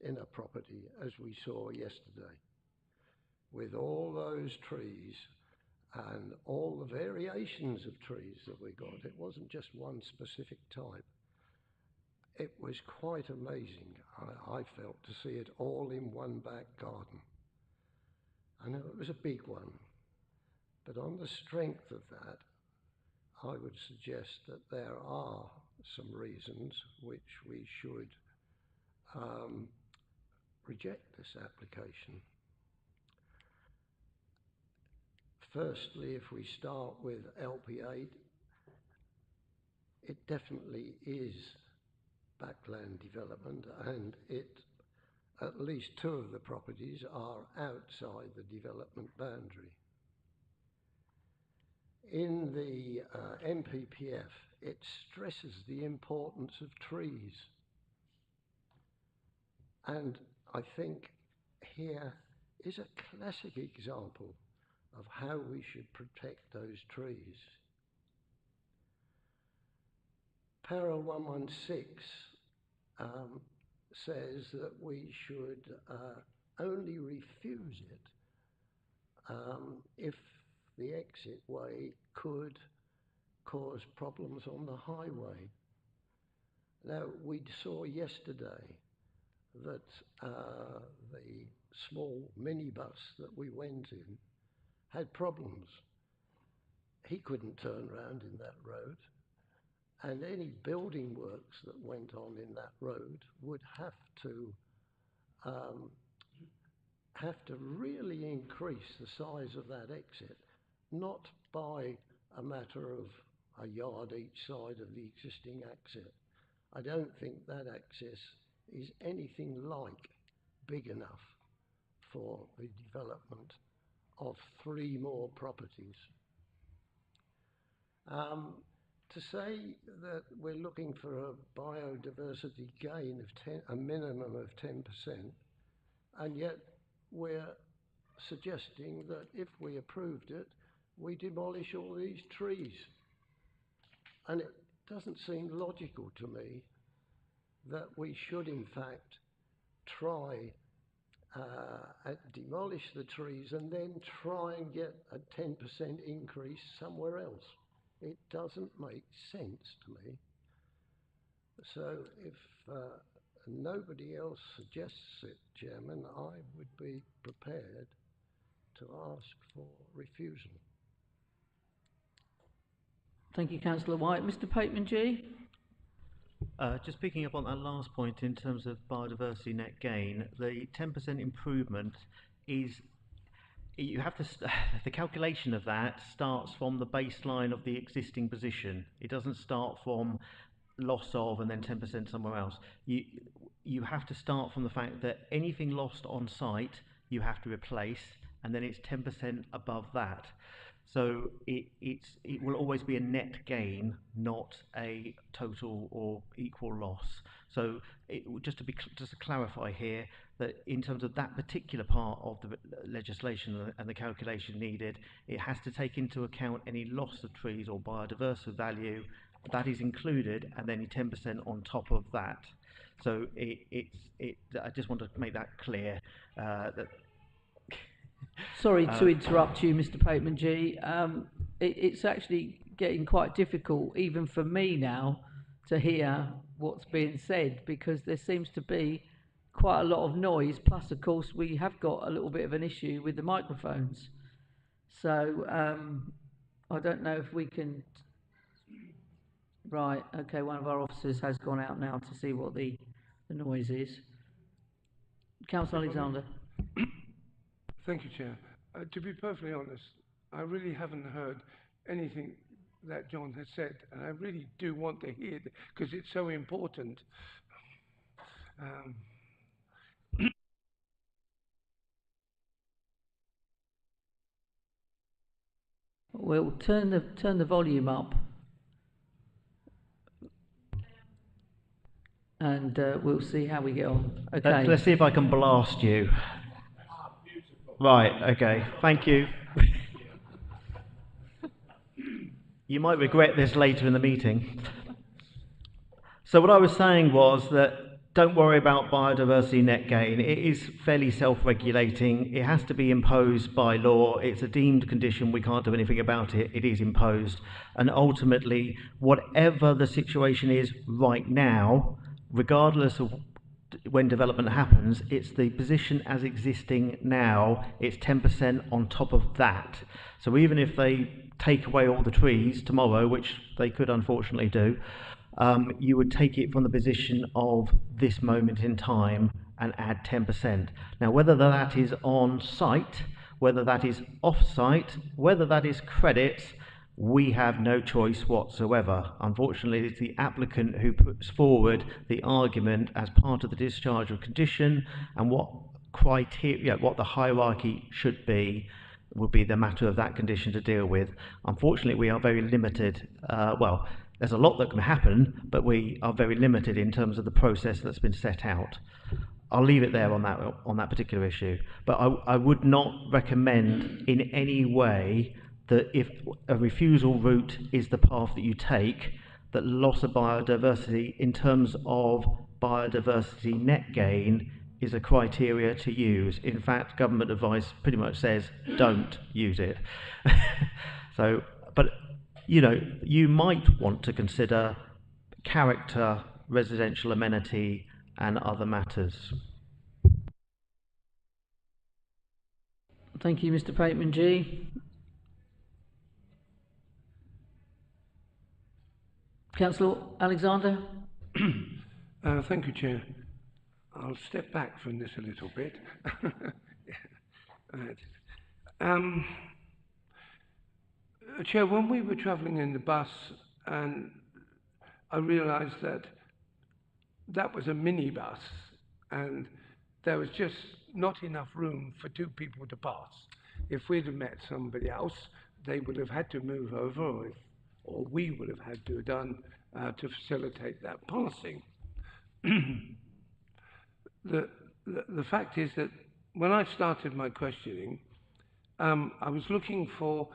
in a property as we saw yesterday, with all those trees and all the variations of trees that we got. It wasn't just one specific type. It was quite amazing, I felt, to see it all in one back garden. I know it was a big one, but on the strength of that, I would suggest that there are some reasons which we should reject this application. Firstly, if we start with LP8, it definitely is backland development, and at least two of the properties are outside the development boundary. In the NPPF, it stresses the importance of trees, And I think here is a classic example of how we should protect those trees. Para 116 says that we should only refuse it if the exit way could cause problems on the highway. Now, we saw yesterday that the small minibus that we went in had problems. He couldn't turn around in that road, and any building works that went on in that road would have to really increase the size of that exit, not by a matter of a yard each side of the existing exit. I don't think that access is anything like big enough for the development of 3 more properties. To say that we're looking for a biodiversity gain of a minimum of 10%, and yet we're suggesting that if we approved it, we demolish all these trees. And it doesn't seem logical to me that we should in fact try demolish the trees and then try and get a 10% increase somewhere else. It doesn't make sense to me. So if nobody else suggests it, Chairman, I would be prepared to ask for refusal. Thank you, Councillor White. Mr. Pateman-G? Just picking up on that last point in terms of biodiversity net gain, the 10% improvement is, you have to, the calculation of that starts from the baseline of the existing position. It doesn't start from loss of and then 10% somewhere else. You have to start from the fact that anything lost on site you have to replace, and then it's 10% above that. So it will always be a net gain, not a total or equal loss. So just to clarify here, that in terms of that particular part of the legislation and the calculation needed, it has to take into account any loss of trees or biodiversity value that is included, and then 10% on top of that. So I just want to make that clear. Sorry to interrupt you, Mr. Pateman-G. It's actually getting quite difficult, even for me now, to hear what's being said, because there seems to be quite a lot of noise. Plus, of course, we have got a little bit of an issue with the microphones. So I don't know if we can... Right, okay, one of our officers has gone out now to see what the noise is. Councillor Alexander. Thank you, Chair. To be perfectly honest, I really haven't heard anything that John has said, and I really do want to hear it because it's so important. We'll turn the volume up, and we'll see how we get on. Okay. Let's see if I can blast you. Right, okay, thank you. You might regret this later in the meeting. So what I was saying was that don't worry about biodiversity net gain. It is fairly self-regulating. It has to be imposed by law. It's a deemed condition. We can't do anything about it. It is imposed. And ultimately, whatever the situation is right now, regardless of when development happens, it's the position as existing now. It's 10% on top of that. So even if they take away all the trees tomorrow, which they could unfortunately do, you would take it from the position of this moment in time and add 10%. Now, whether that is on site, whether that is off site, whether that is credits, we have no choice whatsoever. Unfortunately, it's the applicant who puts forward the argument as part of the discharge of condition, and what criteria, what the hierarchy should be, will be the matter of that condition to deal with. Unfortunately, we are very limited. Well, there's a lot that can happen, but we are very limited in terms of the process that's been set out. I'll leave it there on that particular issue. But I would not recommend in any way that if a refusal route is the path that you take, that loss of biodiversity in terms of biodiversity net gain is a criteria to use. In fact, government advice pretty much says don't use it. So, but you know, you might want to consider character, residential amenity, and other matters. Thank you, Mr. Pateman G. Councillor Alexander. Thank you, Chair. I'll step back from this a little bit. Right. Chair, when we were travelling in the bus, and I realised that that was a minibus, and there was just not enough room for two people to pass. If we'd have met somebody else, they would have had to move over, or we would have had to have done to facilitate that passing. The fact is that when I started my questioning, I was looking for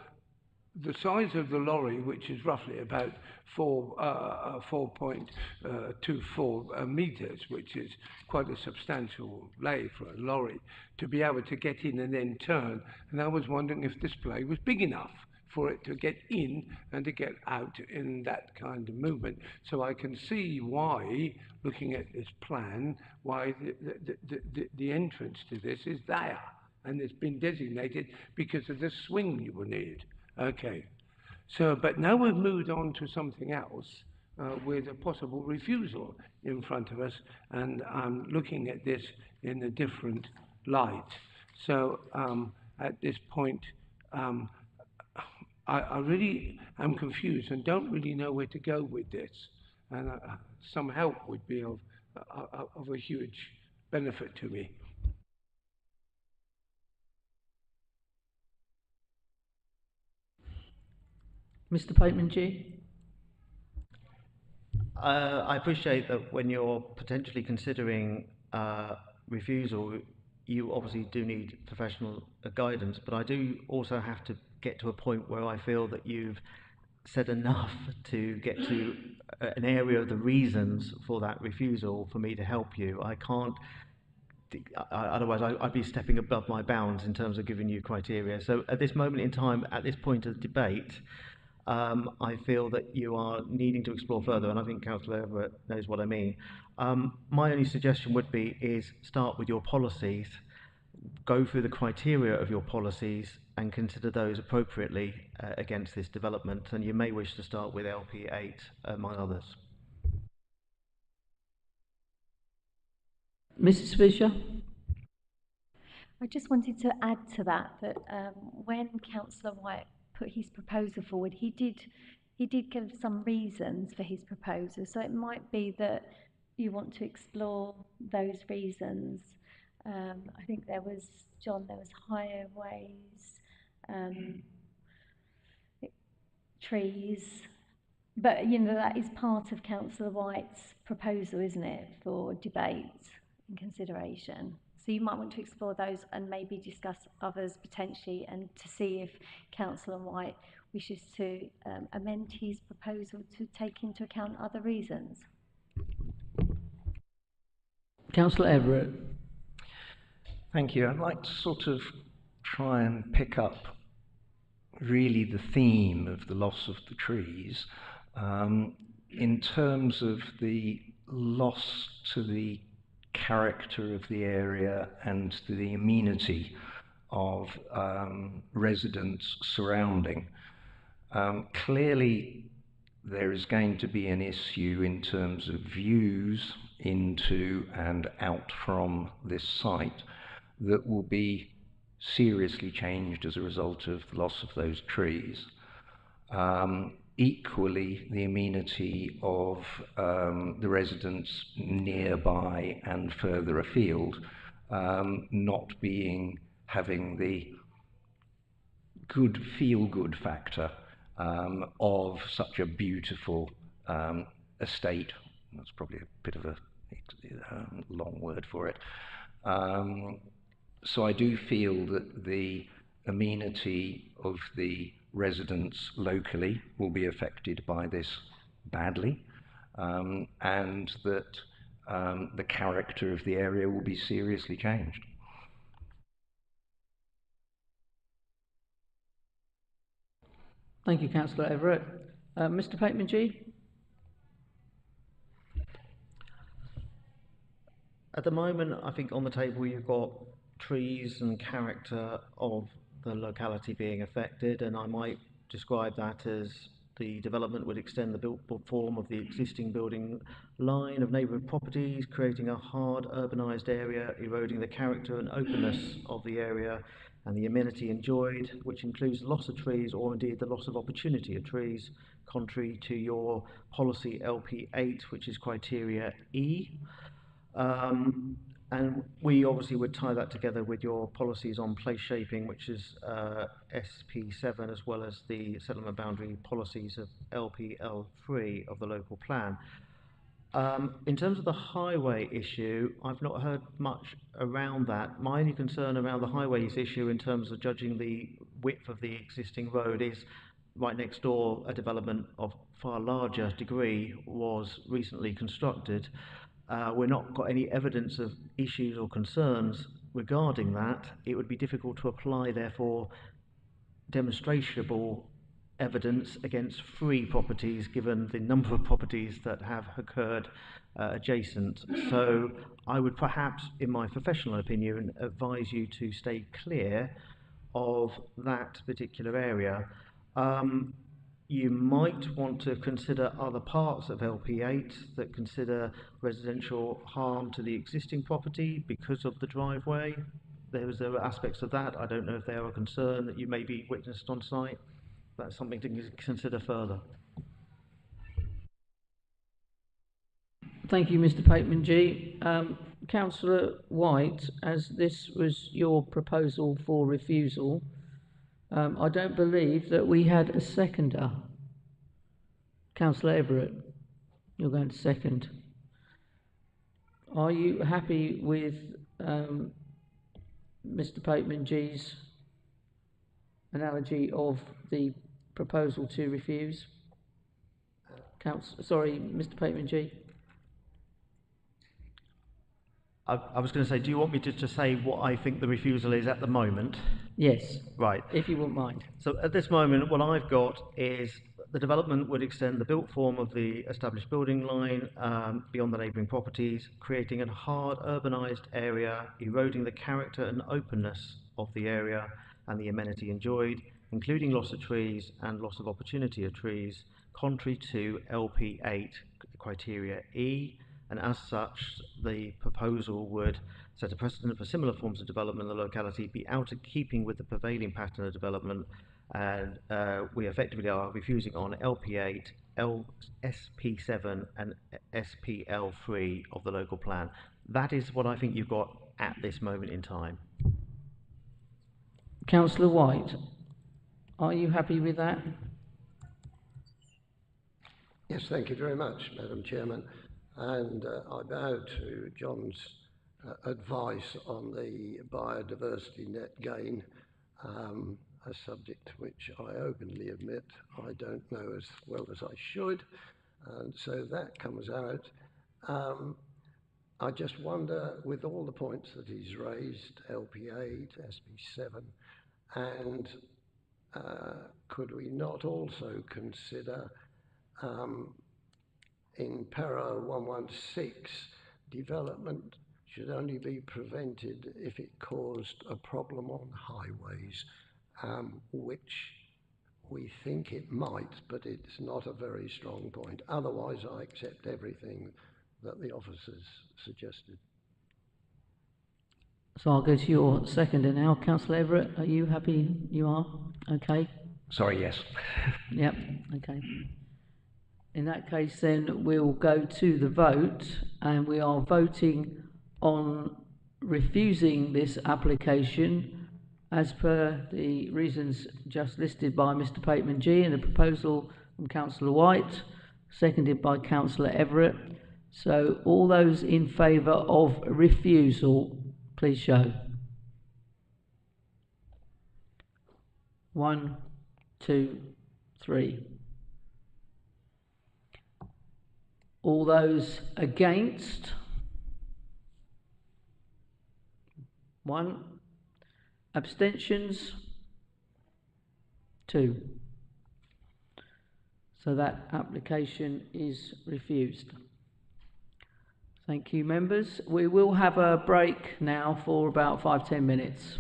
the size of the lorry, which is roughly about 4.24 meters, which is quite a substantial lay for a lorry, to be able to get in and then turn. And I was wondering if this play was big enough for it to get in and to get out in that kind of movement. So I can see why, looking at this plan, why the entrance to this is there. And it's been designated because of the swing you will need. Okay. So, but now we've moved on to something else with a possible refusal in front of us, and I'm looking at this in a different light. So at this point, I really am confused and don't really know where to go with this. And some help would be of a huge benefit to me. Mr. Pateman G. I appreciate that when you're potentially considering refusal, you obviously do need professional guidance, but I do also have to get to a point where I feel that you've said enough to get to an area of the reasons for that refusal for me to help you. I can't, otherwise I'd be stepping above my bounds in terms of giving you criteria. So at this moment in time, at this point of the debate, I feel that you are needing to explore further, and I think Councillor Everett knows what I mean. My only suggestion would be is start with your policies, go through the criteria of your policies and consider those appropriately against this development, and you may wish to start with LP8 among others. Mrs. Fisher. I just wanted to add to that when Councillor White put his proposal forward, he did give some reasons for his proposal. So it might be that you want to explore those reasons. I think there was highways, trees, but you know that is part of Councillor White's proposal, isn't it, for debate and consideration. So you might want to explore those and maybe discuss others potentially, and to see if Councillor White wishes to amend his proposal to take into account other reasons. Councillor Everett. Thank you. I'd like to sort of try and pick up really the theme of the loss of the trees in terms of the loss to the character of the area and to the amenity of residents surrounding. Clearly there is going to be an issue in terms of views into and out from this site that will be seriously changed as a result of the loss of those trees. Equally, the amenity of the residents nearby and further afield not having the good feel-good factor of such a beautiful estate. That's probably a bit of an long word for it. So I do feel that the amenity of the residents locally will be affected by this badly, and that the character of the area will be seriously changed. Thank you, Councillor Everett. Mr. Pateman-G? At the moment, I think on the table you've got trees and character of the locality being affected, and I might describe that as the development would extend the built form of the existing building line of neighbourhood properties, creating a hard urbanised area, eroding the character and openness of the area and the amenity enjoyed, which includes loss of trees or indeed the loss of opportunity of trees, contrary to your policy LP8, which is criteria E. And we obviously would tie that together with your policies on place shaping, which is SP7, as well as the settlement boundary policies of LPL3 of the local plan. In terms of the highway issue, I've not heard much around that. My only concern around the highways issue in terms of judging the width of the existing road is right next door a development of far larger degree was recently constructed. We're not got any evidence of issues or concerns regarding that. It would be difficult to apply, therefore, demonstrable evidence against 3 properties given the number of properties that have occurred adjacent. So I would perhaps, in my professional opinion, advise you to stay clear of that particular area. You might want to consider other parts of LP8 that consider residential harm to the existing property because of the driveway. There are aspects of that. I don't know if they are a concern that you may be witnessed on site. That's something to consider further. Thank you, Mr. Pateman-G. Councillor White, as this was your proposal for refusal, I don't believe that we had a seconder. Councillor Everett, you're going to second. Are you happy with Mr. Pateman-G's analogy of the proposal to refuse? Sorry, Mr. Pateman-G. I was going to say, do you want me to say what I think the refusal is at the moment? Yes. Right. If you wouldn't mind. So at this moment, what I've got is the development would extend the built form of the established building line beyond the neighbouring properties, creating a hard urbanised area, eroding the character and openness of the area and the amenity enjoyed, including loss of trees and loss of opportunity of trees, contrary to LP8 criteria E. And as such, the proposal would set a precedent for similar forms of development in the locality, be out of keeping with the prevailing pattern of development, and we effectively are refusing on LP8, SP7 and SPL3 of the local plan. That is what I think you've got at this moment in time. Councillor White, are you happy with that? Yes, thank you very much, Madam Chairman. And I bow to John's advice on the biodiversity net gain, a subject which I openly admit I don't know as well as I should, and so that comes out. I just wonder, with all the points that he's raised, LP8, SP7, and could we not also consider in para 116, development should only be prevented if it caused a problem on highways, which we think it might, but it's not a very strong point. Otherwise, I accept everything that the officers suggested. So I'll go to your seconder now. Councillor Everett, are you happy? You are? Okay. Sorry, yes. Yep, okay. In that case, then we'll go to the vote, and we are voting on refusing this application as per the reasons just listed by Mr. Pateman-G and the proposal from Councillor White, seconded by Councillor Everett. So all those in favour of refusal, please show. 1, 2, 3. All those against? 1. Abstentions? 2. So that application is refused. Thank you, members. We will have a break now for about 5–10 minutes.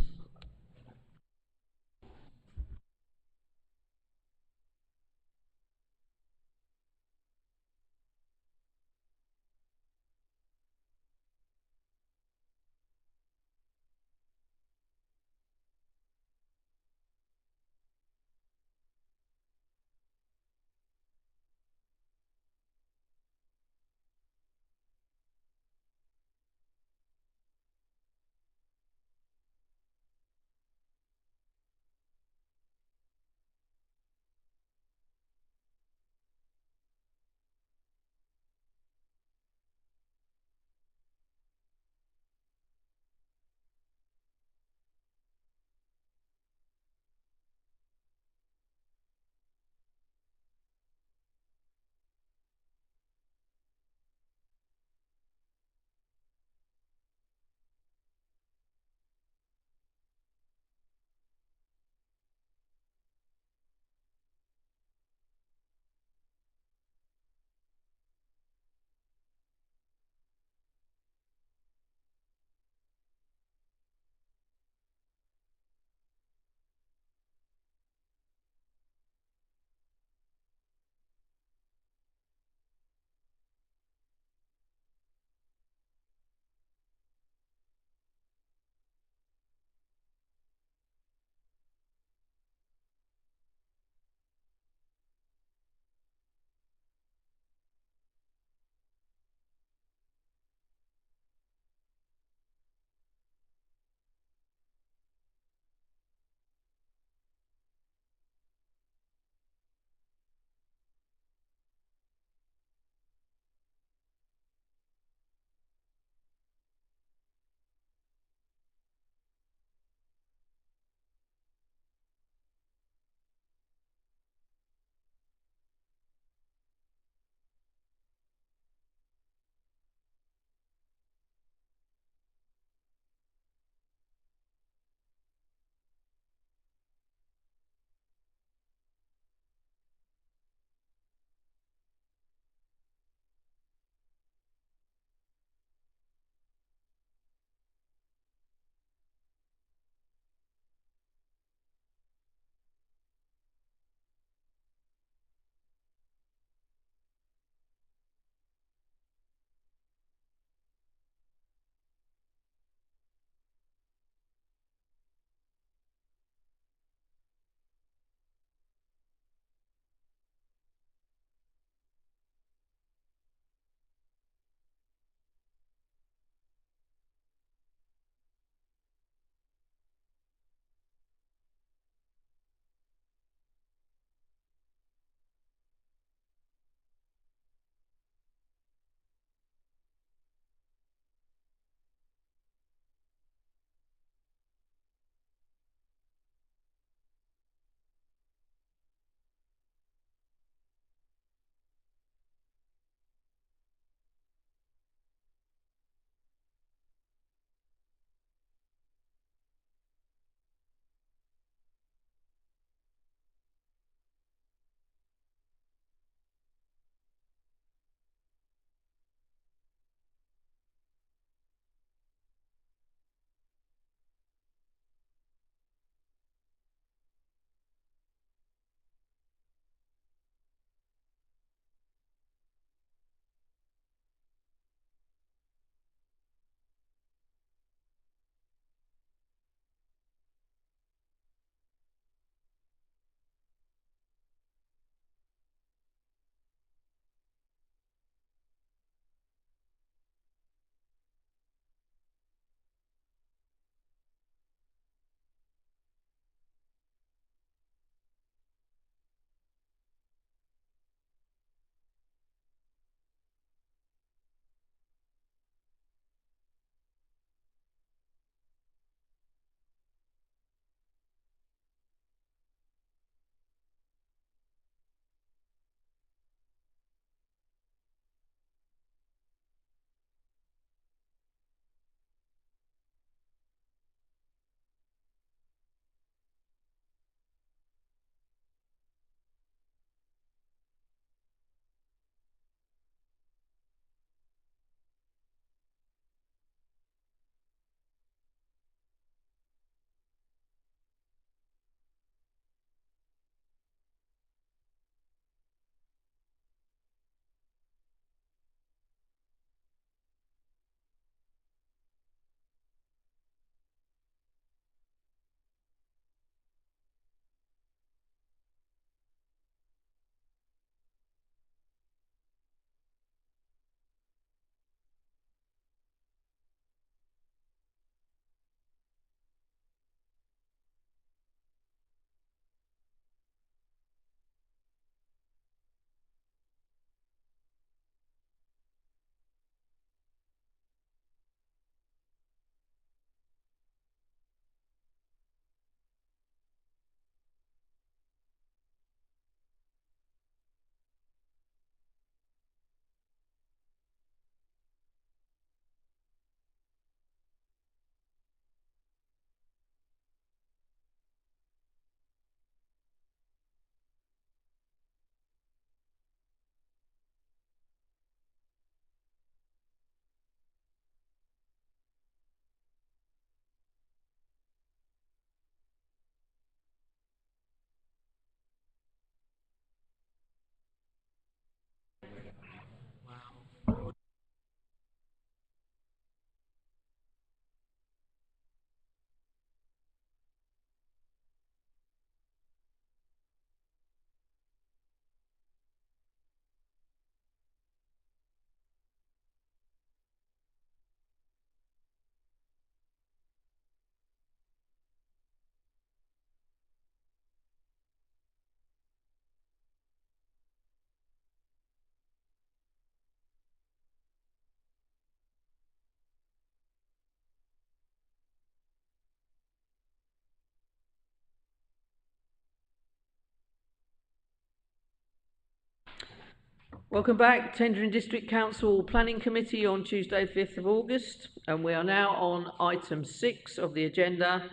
Welcome back, Tendring District Council Planning Committee on Tuesday 5th of August, and we are now on item 6 of the agenda,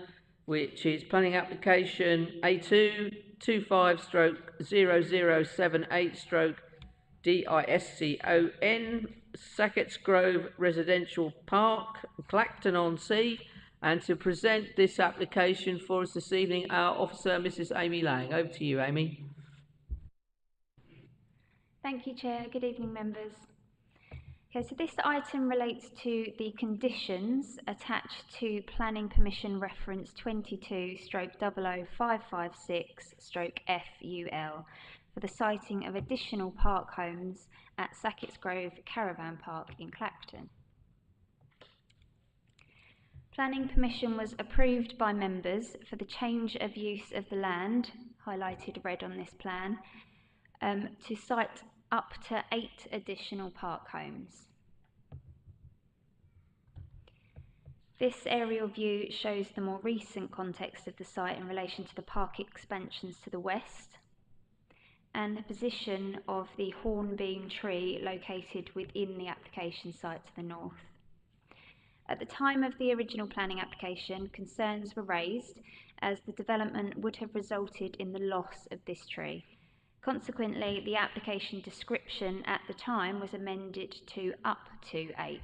which is planning application A2 25/0078/DISCON Sackets Grove Residential Park, Clacton-on-Sea, and to present this application for us this evening, our officer, Mrs. Amy Lang. Over to you, Amy. Thank you, Chair. Good evening, members. Okay, so this item relates to the conditions attached to Planning Permission Reference 22/00556/FUL for the siting of additional park homes at Sackets Grove Caravan Park in Clacton. Planning permission was approved by members for the change of use of the land, highlighted red on this plan, to site up to 8 additional park homes. This aerial view shows the more recent context of the site in relation to the park expansions to the west and the position of the hornbeam tree located within the application site to the north. At the time of the original planning application, concerns were raised as the development would have resulted in the loss of this tree. Consequently, the application description at the time was amended to up to 8.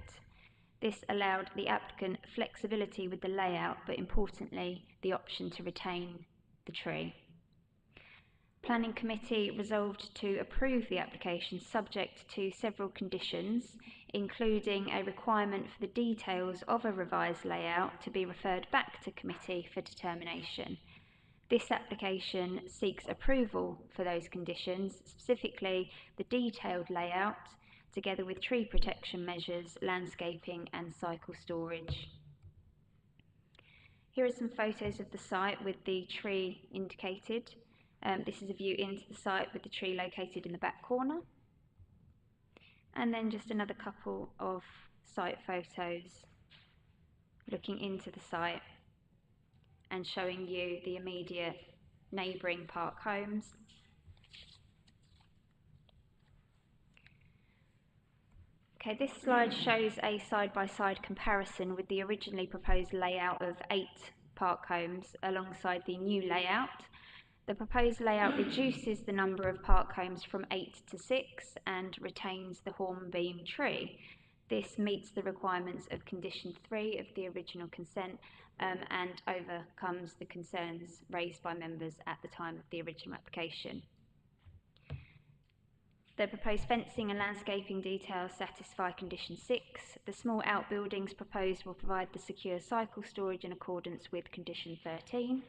This allowed the applicant flexibility with the layout, but importantly, the option to retain the tree. Planning Committee resolved to approve the application subject to several conditions, including a requirement for the details of a revised layout to be referred back to committee for determination. This application seeks approval for those conditions, specifically the detailed layout, together with tree protection measures, landscaping and cycle storage. Here are some photos of the site with the tree indicated. This is a view into the site with the tree located in the back corner. And then just another couple of site photos looking into the site and showing you the immediate neighbouring park homes. Okay, this slide shows a side-by-side comparison with the originally proposed layout of 8 park homes alongside the new layout. The proposed layout reduces the number of park homes from 8 to 6 and retains the hornbeam tree. This meets the requirements of condition 3 of the original consent and overcomes the concerns raised by members at the time of the original application. The proposed fencing and landscaping details satisfy condition 6. The small outbuildings proposed will provide the secure cycle storage in accordance with condition 13.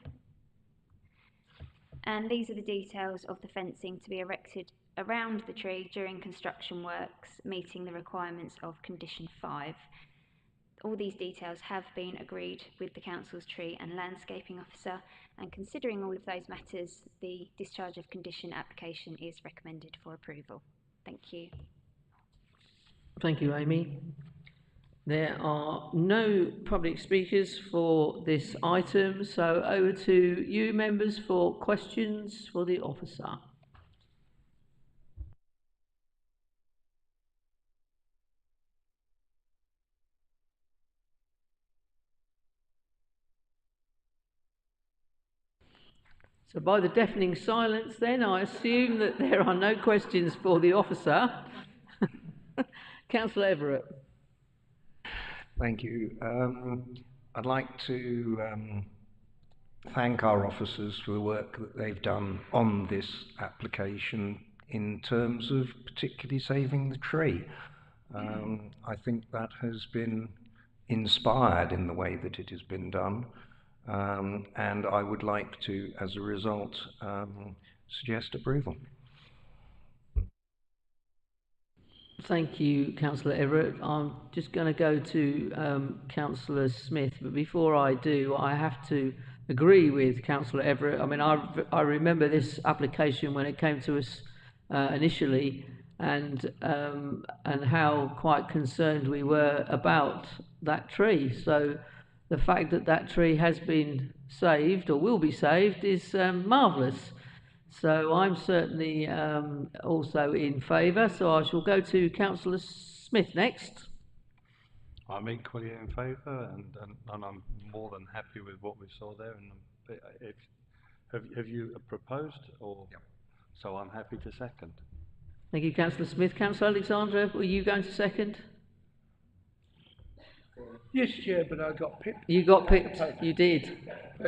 And these are the details of the fencing to be erected around the tree during construction works, meeting the requirements of condition 5. All these details have been agreed with the Council's tree and landscaping officer, and considering all of those matters, the discharge of condition application is recommended for approval. Thank you. Thank you, Amy. There are no public speakers for this item, so over to you, members, for questions for the officer. So by the deafening silence then, I assume that there are no questions for the officer. Councillor Everett. Thank you. I'd like to thank our officers for the work that they've done on this application in terms of particularly saving the tree. I think that has been inspired in the way that it has been done. And I would like to, as a result, suggest approval. Thank you, Councillor Everett. I'm just going to go to Councillor Smith, but before I do, I have to agree with Councillor Everett. I mean, I remember this application when it came to us initially, and how quite concerned we were about that tree. So the fact that that tree has been saved or will be saved is marvellous. So I'm certainly also in favour, so I shall go to Councillor Smith next. I'm equally in favour, and I'm more than happy with what we saw there. And have you proposed, or? Yep. So I'm happy to second. Thank you, Councillor Smith. Councillor Alexandra, were you going to second? Yes, Chair, but I got picked. You got picked. You did.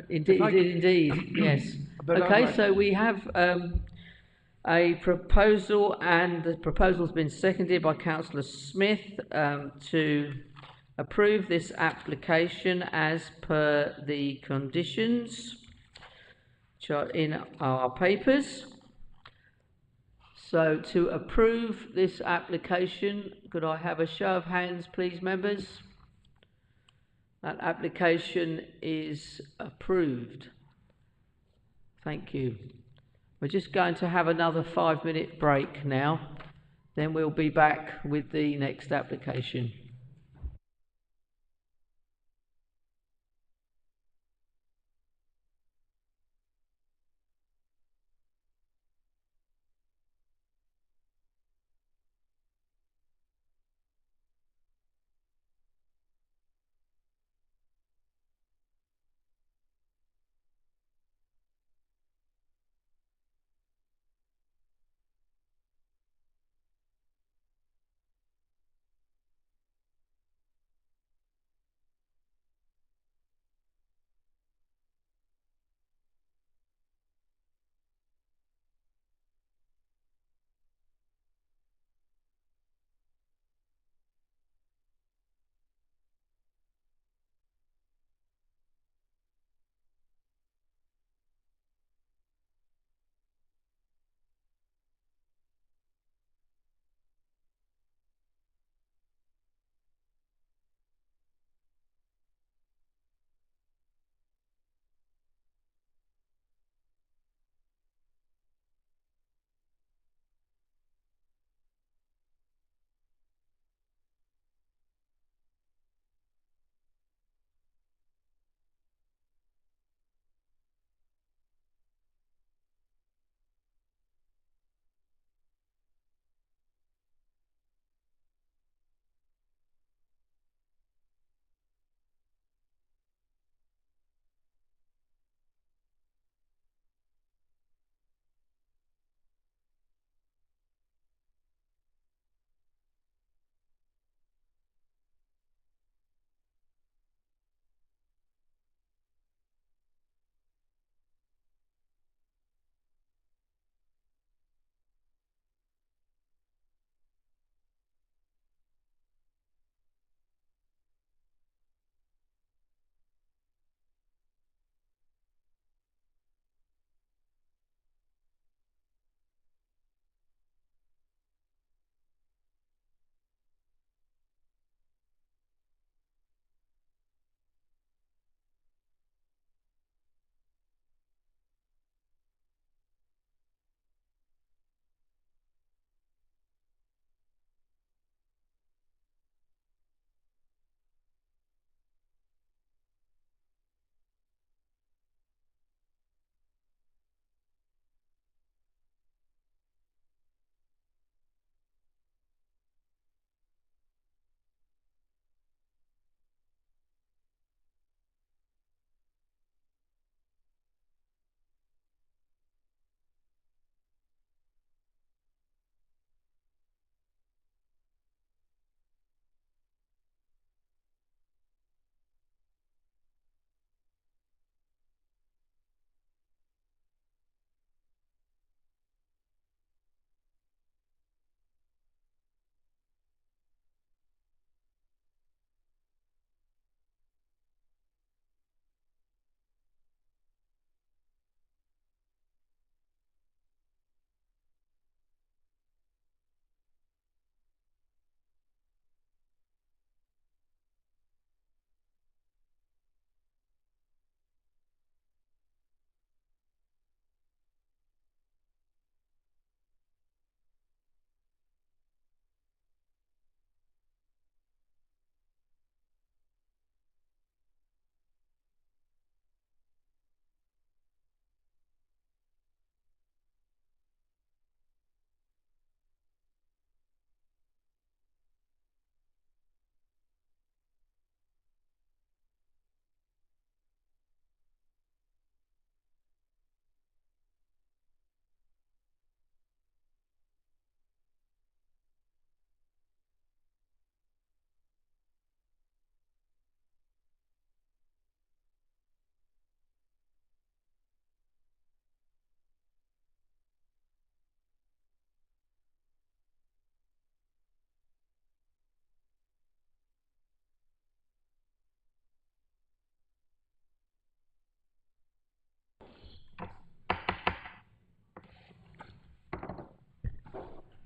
Indeed, you did indeed. Yes. Okay, so we have a proposal, and the proposal's been seconded by Councillor Smith to approve this application as per the conditions which are in our papers. So to approve this application, could I have a show of hands, please, members? That application is approved. Thank you. We're just going to have another 5-minute break now, then we'll be back with the next application.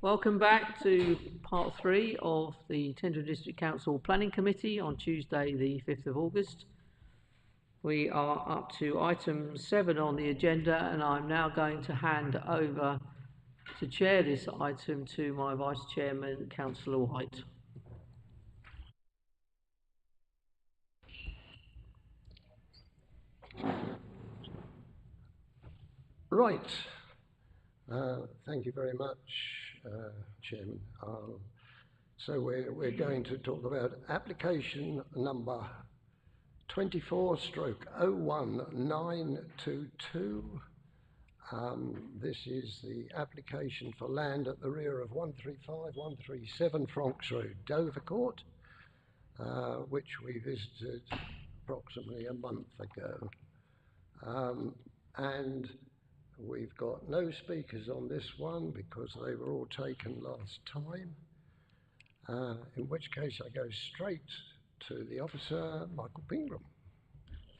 Welcome back to part 3 of the Tendring District Council Planning Committee on Tuesday the 5th of August. We are up to item 7 on the agenda, and I'm now going to hand over to chair this item to my Vice Chairman, Councillor White. Right. Thank you very much, Chairman. So we're going to talk about application number 24/01922. This is the application for land at the rear of 135-137 Franks Road, Dovercourt, which we visited approximately a month ago. And we've got no speakers on this one because they were all taken last time, in which case I go straight to the officer, Michael Pingram.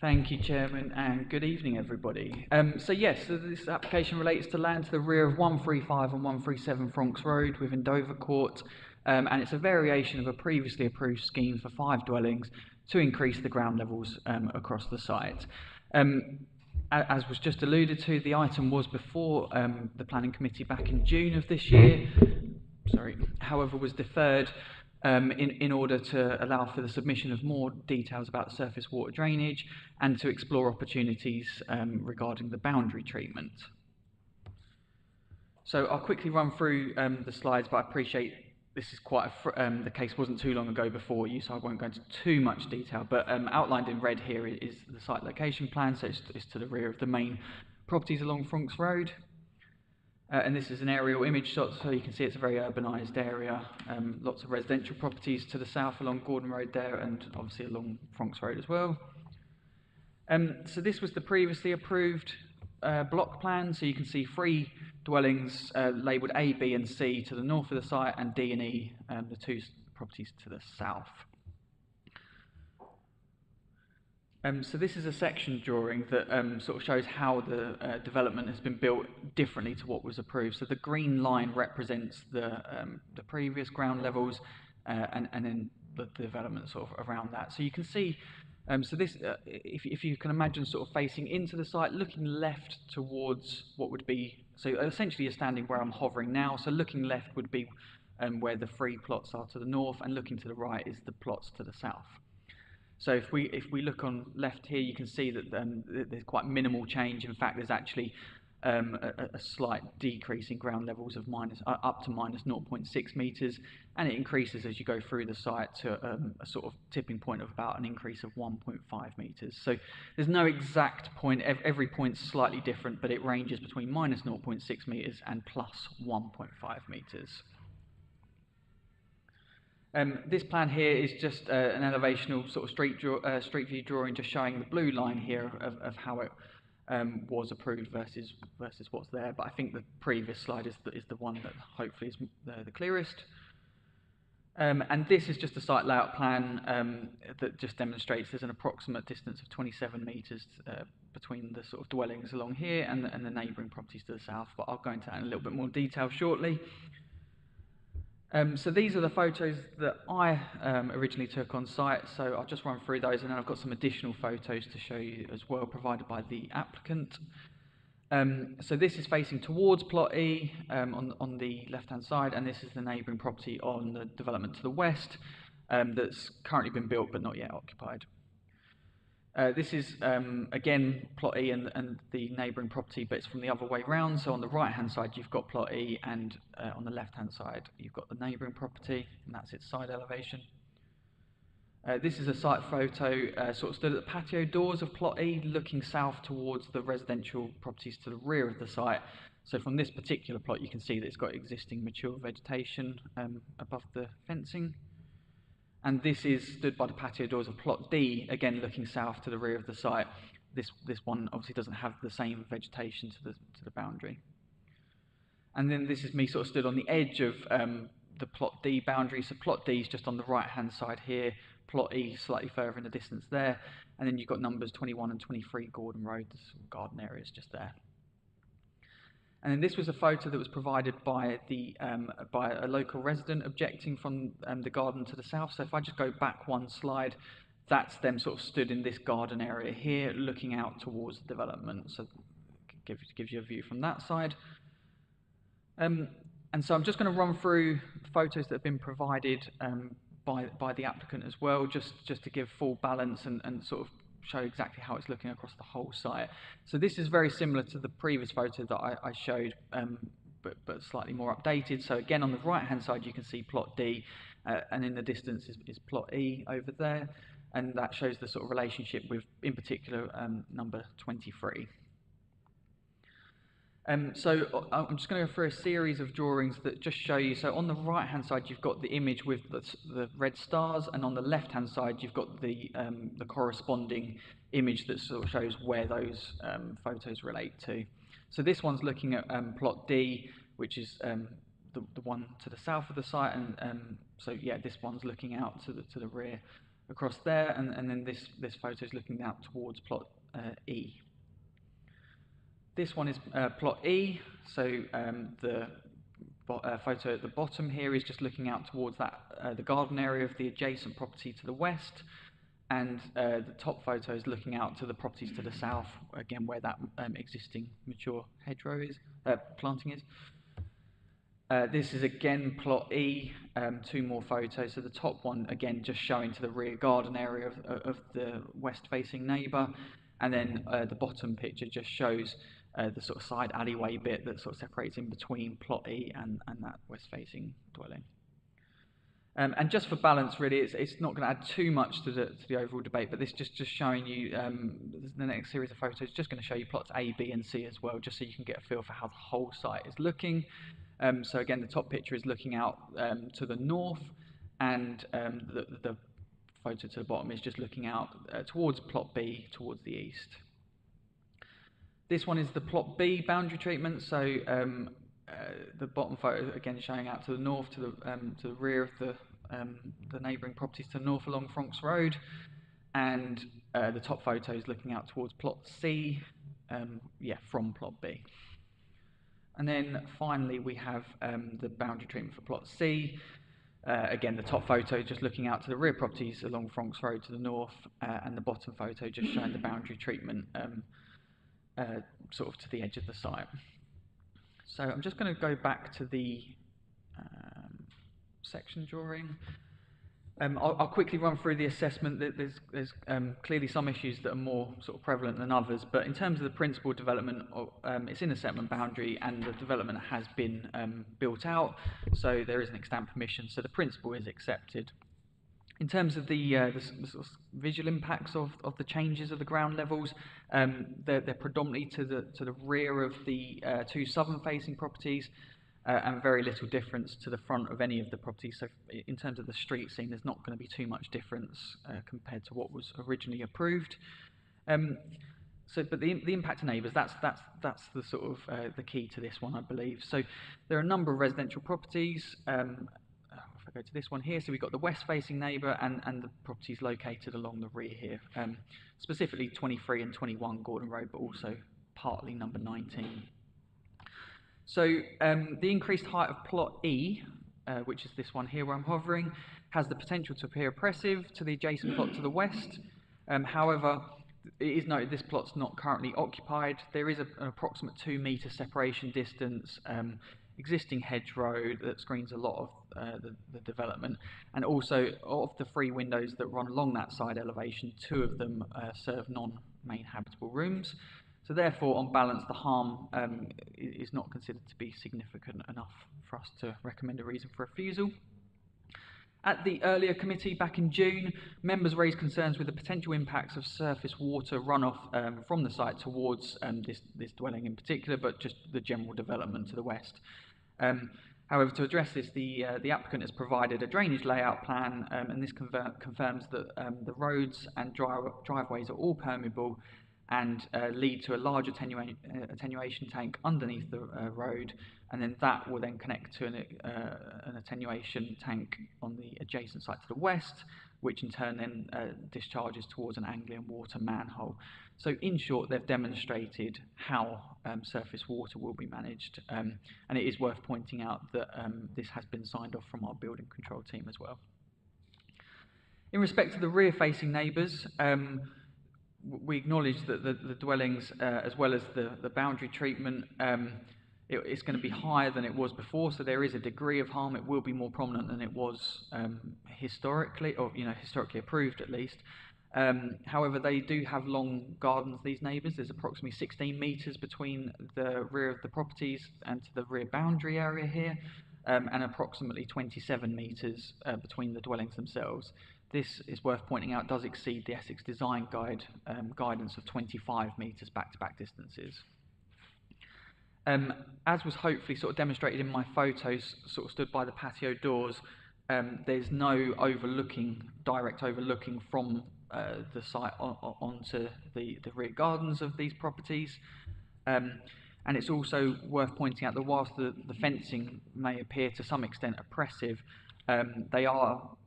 Thank you, Chairman, and good evening, everybody. So this application relates to land to the rear of 135 and 137 Franks Road within Dovercourt, and it's a variation of a previously approved scheme for 5 dwellings to increase the ground levels across the site. As was just alluded to, the item was before the Planning Committee back in June of this year. However, was deferred in order to allow for the submission of more details about surface water drainage and to explore opportunities regarding the boundary treatment. So I'll quickly run through the slides, but I appreciate this is quite the case wasn't too long ago before you, so I won't go into too much detail, but outlined in red here is the site location plan, so it's to the rear of the main properties along Franks Road. And this is an aerial image shot, so you can see it's a very urbanised area. Lots of residential properties to the south along Gordon Road there, and obviously along Franks Road as well. So this was the previously approved block plan, so you can see 3 dwellings labelled A, B and C to the north of the site, and D and E, the 2 properties to the south. So this is a section drawing that sort of shows how the development has been built differently to what was approved. So the green line represents the previous ground levels, and then the development sort of around that. So you can see, so this, if you can imagine sort of facing into the site, looking left towards what would be, so essentially you're standing where I'm hovering now, so looking left would be where the 3 plots are to the north, and looking to the right is the plots to the south. So if we look on left here, you can see that there's quite minimal change. In fact, there's actually a slight decrease in ground levels of up to minus 0.6 metres, and it increases as you go through the site to a sort of tipping point of about an increase of 1.5 metres. So there's no exact point, every point's slightly different, but it ranges between minus 0.6 metres and plus 1.5 metres. This plan here is just an elevational sort of street view drawing, just showing the blue line here of how it was approved versus what's there. But I think the previous slide is the one that hopefully is the clearest. And this is just a site layout plan that just demonstrates there's an approximate distance of 27 metres between the sort of dwellings along here and the neighbouring properties to the south. But I'll go into that in a little bit more detail shortly. So these are the photos that I originally took on site, so I'll just run through those, and then I've got some additional photos to show you as well, provided by the applicant. So this is facing towards Plot E on the left-hand side, and this is the neighbouring property on the development to the west that's currently been built but not yet occupied. This is, again, Plot E and the neighbouring property, but it's from the other way round. So on the right-hand side, you've got Plot E, and on the left-hand side, you've got the neighbouring property, and that's its side elevation. This is a site photo sort of stood at the patio doors of Plot E, looking south towards the residential properties to the rear of the site. So from this particular plot, you can see that it's got existing mature vegetation above the fencing. And this is stood by the patio doors of Plot D, again looking south to the rear of the site. This one obviously doesn't have the same vegetation to the boundary. And then this is me sort of stood on the edge of the Plot D boundary. So Plot D is just on the right-hand side here. Plot E slightly further in the distance there. And then you've got numbers 21 and 23 Gordon Road, the garden areas just there. And then this was a photo that was provided by by a local resident objecting from the garden to the south. So if I just go back one slide, that's them sort of stood in this garden area here, looking out towards the development. So it gives you a view from that side. And so I'm just going to run through photos that have been provided by the applicant as well, just to give full balance and sort of show exactly how it's looking across the whole site. So this is very similar to the previous photo that I showed, but slightly more updated. So again, on the right hand side you can see plot D, and in the distance is plot E over there, and that shows the sort of relationship with, in particular, number 23. So I'm just going to go through a series of drawings that just show you. So on the right hand side you've got the image with the red stars, and on the left hand side you've got the corresponding image that sort of shows where those photos relate to. So this one's looking at plot D, which is the one to the south of the site, and so yeah, this one's looking out to the rear across there, and then this photo is looking out towards plot E. This one is plot E, so the photo at the bottom here is just looking out towards that the garden area of the adjacent property to the west, and the top photo is looking out to the properties to the south, again where that existing mature hedgerow is, planting is. This is again plot E, two more photos. So the top one again just showing to the rear garden area of the west facing neighbour, and then the bottom picture just shows the sort of side alleyway bit that sort of separates in between plot E and that west-facing dwelling. And just for balance, really, it's not going to add too much to the overall debate, but this just showing you the next series of photos, just going to show you plots A, B, and C as well, just so you can get a feel for how the whole site is looking. So again, the top picture is looking out to the north, and the photo to the bottom is just looking out towards plot B, towards the east. This one is the plot B boundary treatment. So the bottom photo again showing out to the north, to the rear of the neighbouring properties to the north along Franks Road, and the top photo is looking out towards plot C, from plot B. And then finally we have the boundary treatment for plot C. Again, the top photo just looking out to the rear properties along Franks Road to the north, and the bottom photo just showing the boundary treatment sort of to the edge of the site. So I'm just going to go back to the section drawing. I'll quickly run through the assessment. There's clearly some issues that are more sort of prevalent than others, but in terms of the principal development, it's in a settlement boundary and the development has been built out, so there is an extant permission, so the principal is accepted. In terms of the sort of visual impacts of the changes of the ground levels, they're predominantly to the rear of the two southern-facing properties, and very little difference to the front of any of the properties. So in terms of the street scene, there's not going to be too much difference compared to what was originally approved. But the impact to neighbours, that's the sort of the key to this one, I believe. So there are a number of residential properties. If I go to this one here, so we've got the west-facing neighbour and the properties located along the rear here, specifically 23 and 21 Gordon Road, but also partly number 19. So the increased height of plot E, which is this one here where I'm hovering, has the potential to appear oppressive to the adjacent plot to the west. However, it is noted this plot's not currently occupied. There is an approximate 2 metre separation distance, existing hedgerow that screens a lot of the development, and also of the 3 windows that run along that side elevation, 2 of them serve non-main habitable rooms. So therefore, on balance, the harm is not considered to be significant enough for us to recommend a reason for refusal. At the earlier committee back in June, members raised concerns with the potential impacts of surface water runoff from the site towards this dwelling in particular, but just the general development to the west. However, to address this, the applicant has provided a drainage layout plan, and this confirms that the roads and driveways are all permeable, and lead to a large attenuation tank underneath the road, and then that will then connect to an attenuation tank on the adjacent site to the west, which in turn then discharges towards an Anglian water manhole. So in short, they've demonstrated how surface water will be managed, and it is worth pointing out that this has been signed off from our building control team as well. In respect to the rear-facing neighbours, we acknowledge that the dwellings, as well as the boundary treatment, it's going to be higher than it was before, so there is a degree of harm. It will be more prominent than it was historically, or historically approved at least. However, they do have long gardens, these neighbours. There's approximately 16 metres between the rear of the properties and to the rear boundary area here, and approximately 27 metres between the dwellings themselves. This is worth pointing out does exceed the Essex Design Guide guidance of 25 metres back-to-back distances. As was hopefully sort of demonstrated in my photos, sort of stood by the patio doors, there's no direct overlooking from the site onto the rear gardens of these properties. And it's also worth pointing out that whilst the fencing may appear to some extent oppressive,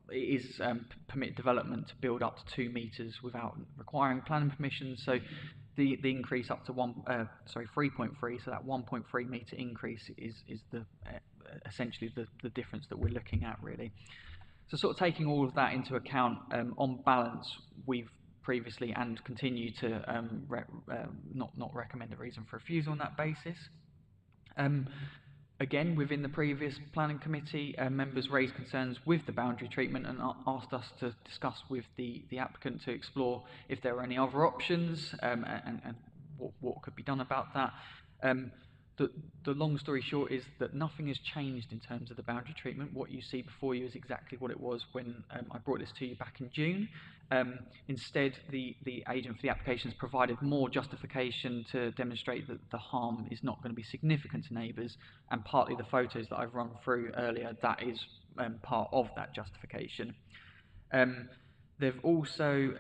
it is permitted development to build up to 2 metres without requiring planning permission. So the increase up to 3.3, so that 1.3 metre increase is essentially the difference that we're looking at really. So sort of taking all of that into account, on balance, we've previously and continue to not recommend a reason for refusal on that basis. Again, within the previous planning committee, members raised concerns with the boundary treatment and asked us to discuss with the applicant to explore if there were any other options and what could be done about that. The long story short is that nothing has changed in terms of the boundary treatment. What you see before you is exactly what it was when I brought this to you back in June. Instead, the agent for the application has provided more justification to demonstrate that the harm is not going to be significant to neighbours, and partly the photos that I've run through earlier, that is part of that justification. They've also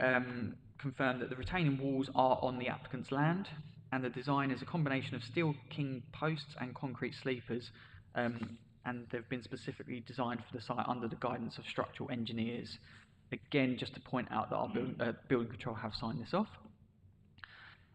confirmed that the retaining walls are on the applicant's land, and the design is a combination of steel king posts and concrete sleepers, and they've been specifically designed for the site under the guidance of structural engineers. Again, just to point out that our building control have signed this off.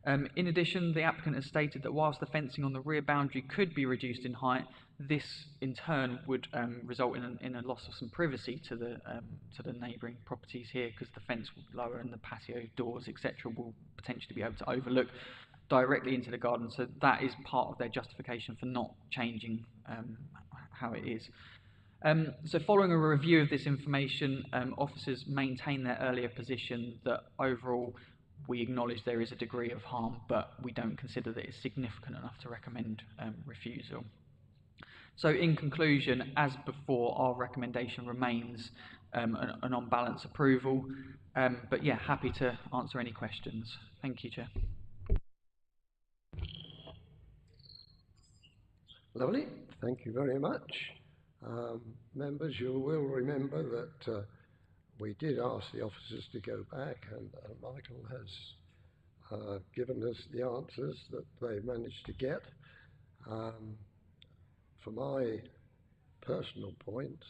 In addition, the applicant has stated that whilst the fencing on the rear boundary could be reduced in height, this in turn would result in a loss of some privacy to the neighbouring properties here, because the fence will lower and the patio doors, etc., will potentially be able to overlook directly into the garden. So that is part of their justification for not changing how it is. So following a review of this information, officers maintain their earlier position that overall we acknowledge there is a degree of harm, but we don't consider that it's significant enough to recommend refusal. So in conclusion, as before, our recommendation remains an on balance approval, but yeah, happy to answer any questions. Thank you, Chair. Lovely, thank you very much. Members, you will remember that we did ask the officers to go back, and Michael has given us the answers that they managed to get. For my personal point,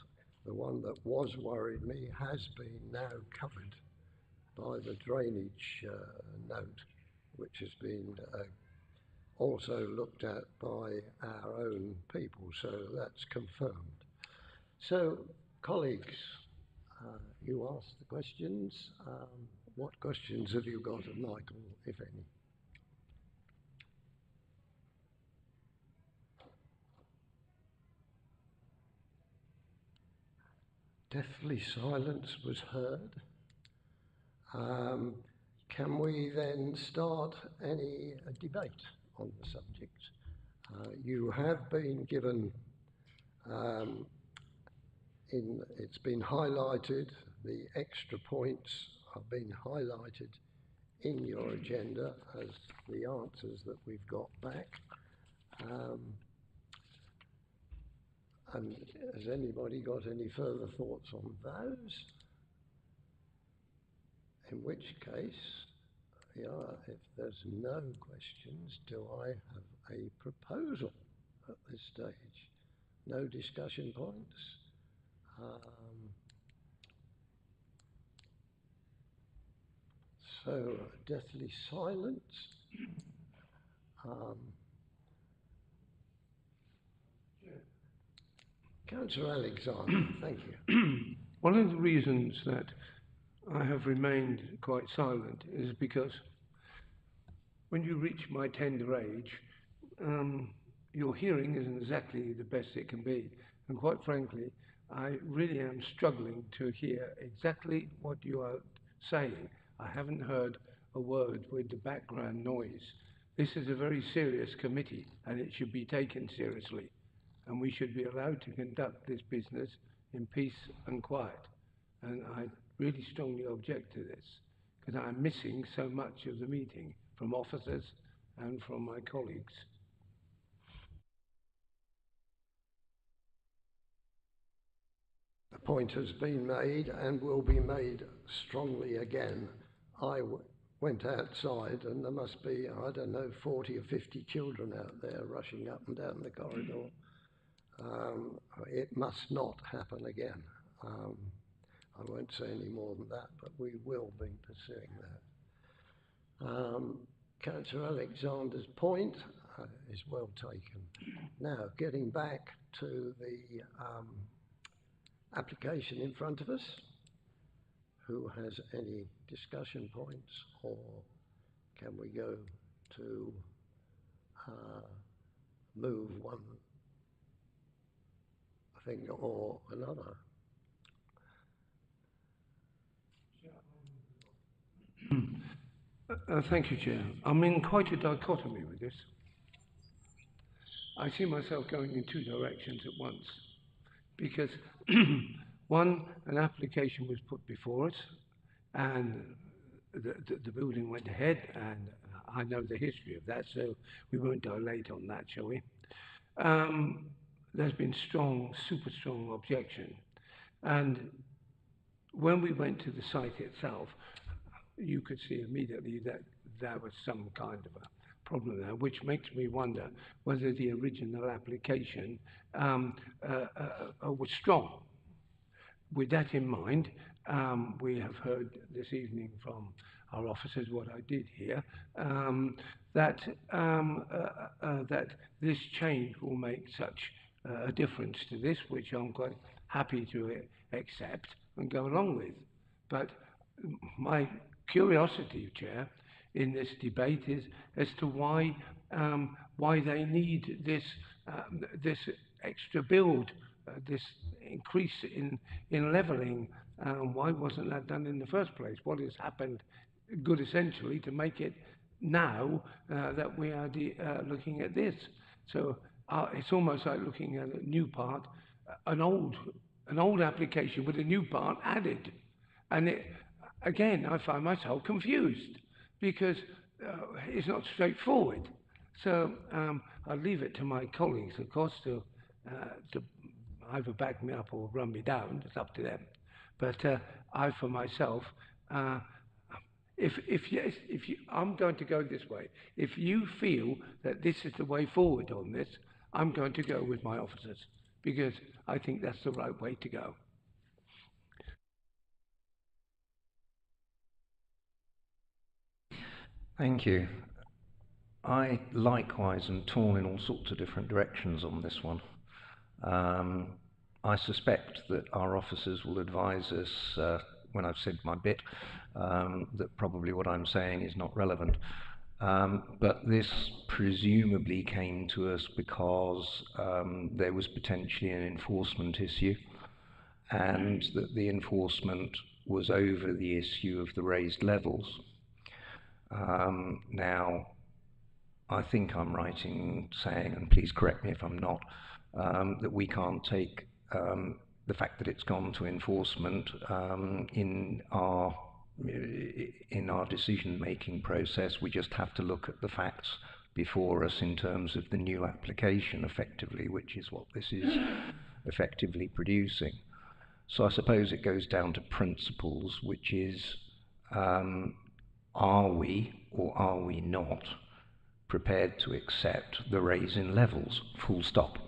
the one that was worried me has been now covered by the drainage note, which has been also looked at by our own people, so that's confirmed. So, colleagues, you asked the questions. What questions have you got of Michael, if any? Deathly silence was heard. Can we then start any debate on the subject? You have been given, it's been highlighted, the extra points have been highlighted in your agenda as the answers that we've got back. And has anybody got any further thoughts on those? In which case, Yeah, if there's no questions, do I have a proposal at this stage? No discussion points? So, deathly silence. Councillor Alexander, thank you. One of the reasons that I have remained quite silent is because when you reach my tender age, your hearing isn't exactly the best it can be. And quite frankly, I really am struggling to hear exactly what you are saying. I haven't heard a word with the background noise. This is a very serious committee and it should be taken seriously. And we should be allowed to conduct this business in peace and quiet. And I really strongly object to this because I'm missing so much of the meeting from officers and from my colleagues. The point has been made and will be made strongly again. I went outside and there must be, I don't know, 40 or 50 children out there rushing up and down the corridor. It must not happen again. I won't say any more than that, but we will be pursuing that. Councillor Alexander's point is well taken. Now, getting back to the application in front of us, who has any discussion points, or can we go to move one thing or another? Thank you, Chair. I'm in quite a dichotomy with this. I see myself going in two directions at once because one, an application was put before us and the building went ahead, and I know the history of that, so we won't dilate on that, shall we? There's been strong, super strong objection. And when we went to the site itself, you could see immediately that there was some kind of a problem there, which makes me wonder whether the original application was strong. With that in mind, we have heard this evening from our officers, what I did hear, that this change will make such a difference to this, which I'm quite happy to accept and go along with. But my curiosity, Chair, in this debate is as to why they need this extra build, this increase in levelling. Why wasn't that done in the first place? What has happened good essentially to make it now that we are looking at this? So it's almost like looking at a new part, an old application with a new part added. And again, I find myself confused because it's not straightforward. So I'll leave it to my colleagues, of course, to either back me up or run me down. It's up to them. But I, for myself, I'm going to go this way. If you feel that this is the way forward on this, I'm going to go with my officers because I think that's the right way to go. Thank you. I likewise am torn in all sorts of different directions on this one. I suspect that our officers will advise us when I've said my bit that probably what I'm saying is not relevant. But this presumably came to us because there was potentially an enforcement issue, and that the enforcement was over the issue of the raised levels. Now, I think I'm right in saying, and please correct me if I'm not, that we can't take the fact that it's gone to enforcement in our decision-making process. We just have to look at the facts before us in terms of the new application, effectively, which is what this is effectively producing. So I suppose it goes down to principles, which is are we or are we not prepared to accept the raise in levels, full stop?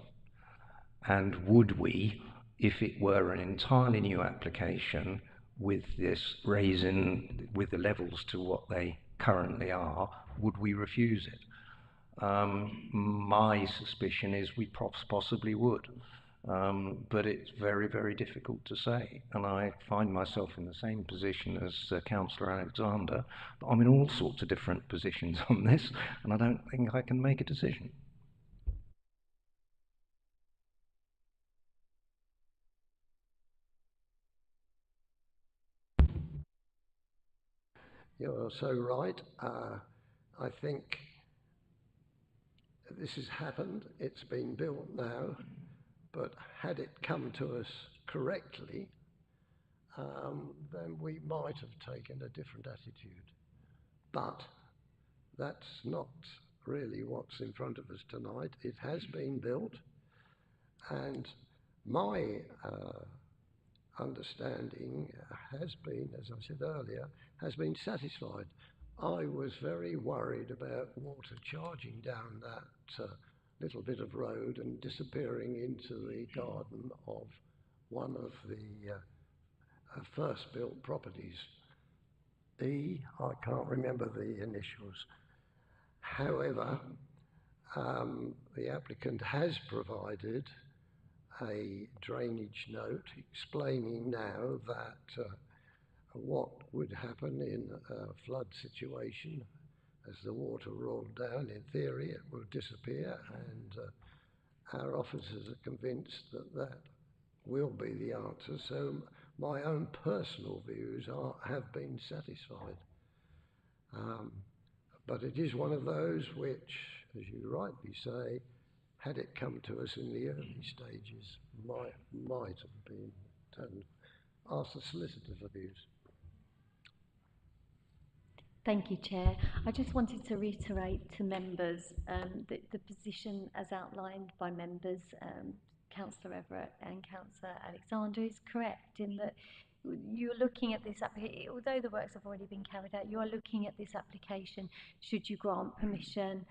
And would we, if it were an entirely new application with this raise in, with the levels to what they currently are, would we refuse it? My suspicion is we possibly would, but it's very, very difficult to say. And I find myself in the same position as Councillor Alexander. I'm in all sorts of different positions on this, and I don't think I can make a decision. You're so right. I think this has happened. It's been built now, but had it come to us correctly, then we might have taken a different attitude. But that's not really what's in front of us tonight. It has been built, and my understanding has been, as I said earlier, has been satisfied. I was very worried about water charging down that little bit of road and disappearing into the garden of one of the first built properties. I can't remember the initials. However, the applicant has provided a drainage note explaining now that what would happen in a flood situation as the water rolled down. In theory, it will disappear, and our officers are convinced that that will be the answer. So my own personal views have been satisfied. But it is one of those which, as you rightly say, had it come to us in the early stages, might have been done. Ask the solicitor for views. Thank you, Chair. I just wanted to reiterate to members that the position as outlined by members, Councillor Everett and Councillor Alexander, is correct in that you're looking at this application, although the works have already been carried out, you are looking at this application should you grant permission,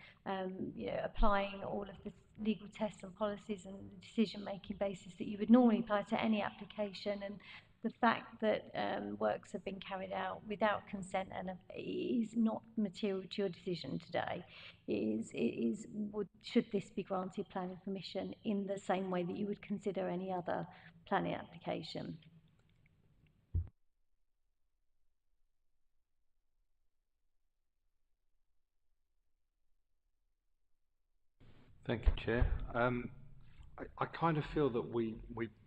applying all of the legal tests and policies and the decision-making basis that you would normally apply to any application. And the fact that works have been carried out without consent and is not material to your decision today. Should this be granted planning permission in the same way that you would consider any other planning application? Thank you, Chair. I kind of feel that we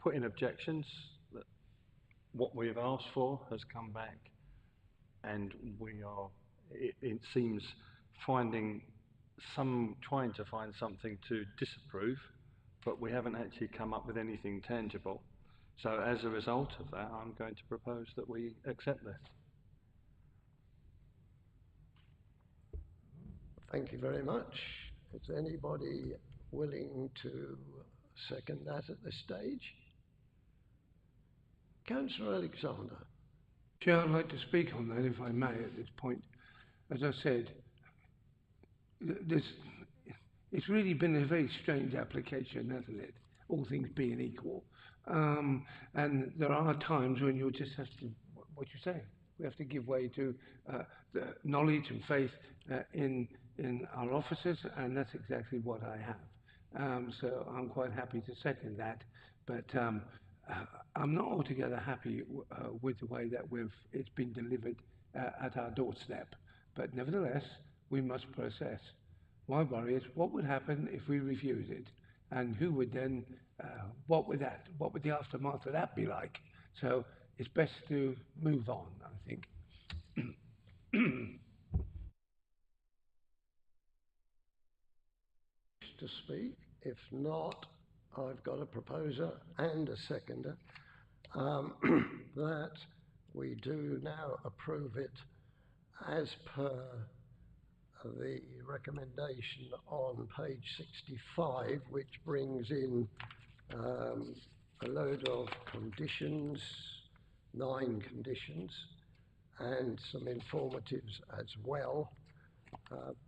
put in objections, that what we have asked for has come back, and we are, it seems, trying to find something to disapprove, but we haven't actually come up with anything tangible. So as a result of that, I'm going to propose that we accept this. Thank you very much. Is anybody willing to second that at this stage? Councillor Alexander. Chair, I'd like to speak on that, if I may, at this point. As I said, it's really been a very strange application, hasn't it? All things being equal. And there are times when you just have to, what you say, we have to give way to the knowledge and faith in our officers, and that's exactly what I have. So I'm quite happy to second that, but I'm not altogether happy with the way that it's been delivered at our doorstep. But nevertheless, we must process. My worry is what would happen if we refuse it, and who would then, what would the aftermath of that be like? So it's best to move on, I think. To speak? If not, I've got a proposer and a seconder that we do now approve it as per the recommendation on page 65, which brings in a load of conditions, 9 conditions, and some informatives as well,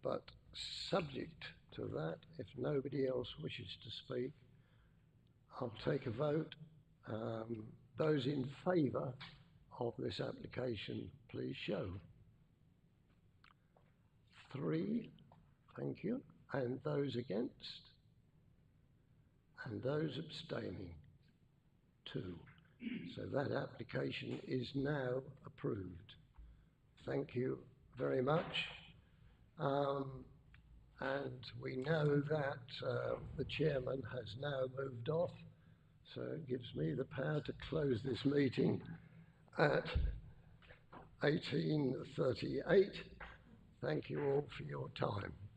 but subject to that, if nobody else wishes to speak, I'll take a vote. Those in favour of this application, please show. 3, thank you. And those against? And those abstaining? 2. So that application is now approved. Thank you very much. And we know that the chairman has now moved off, so it gives me the power to close this meeting at 18:38. Thank you all for your time.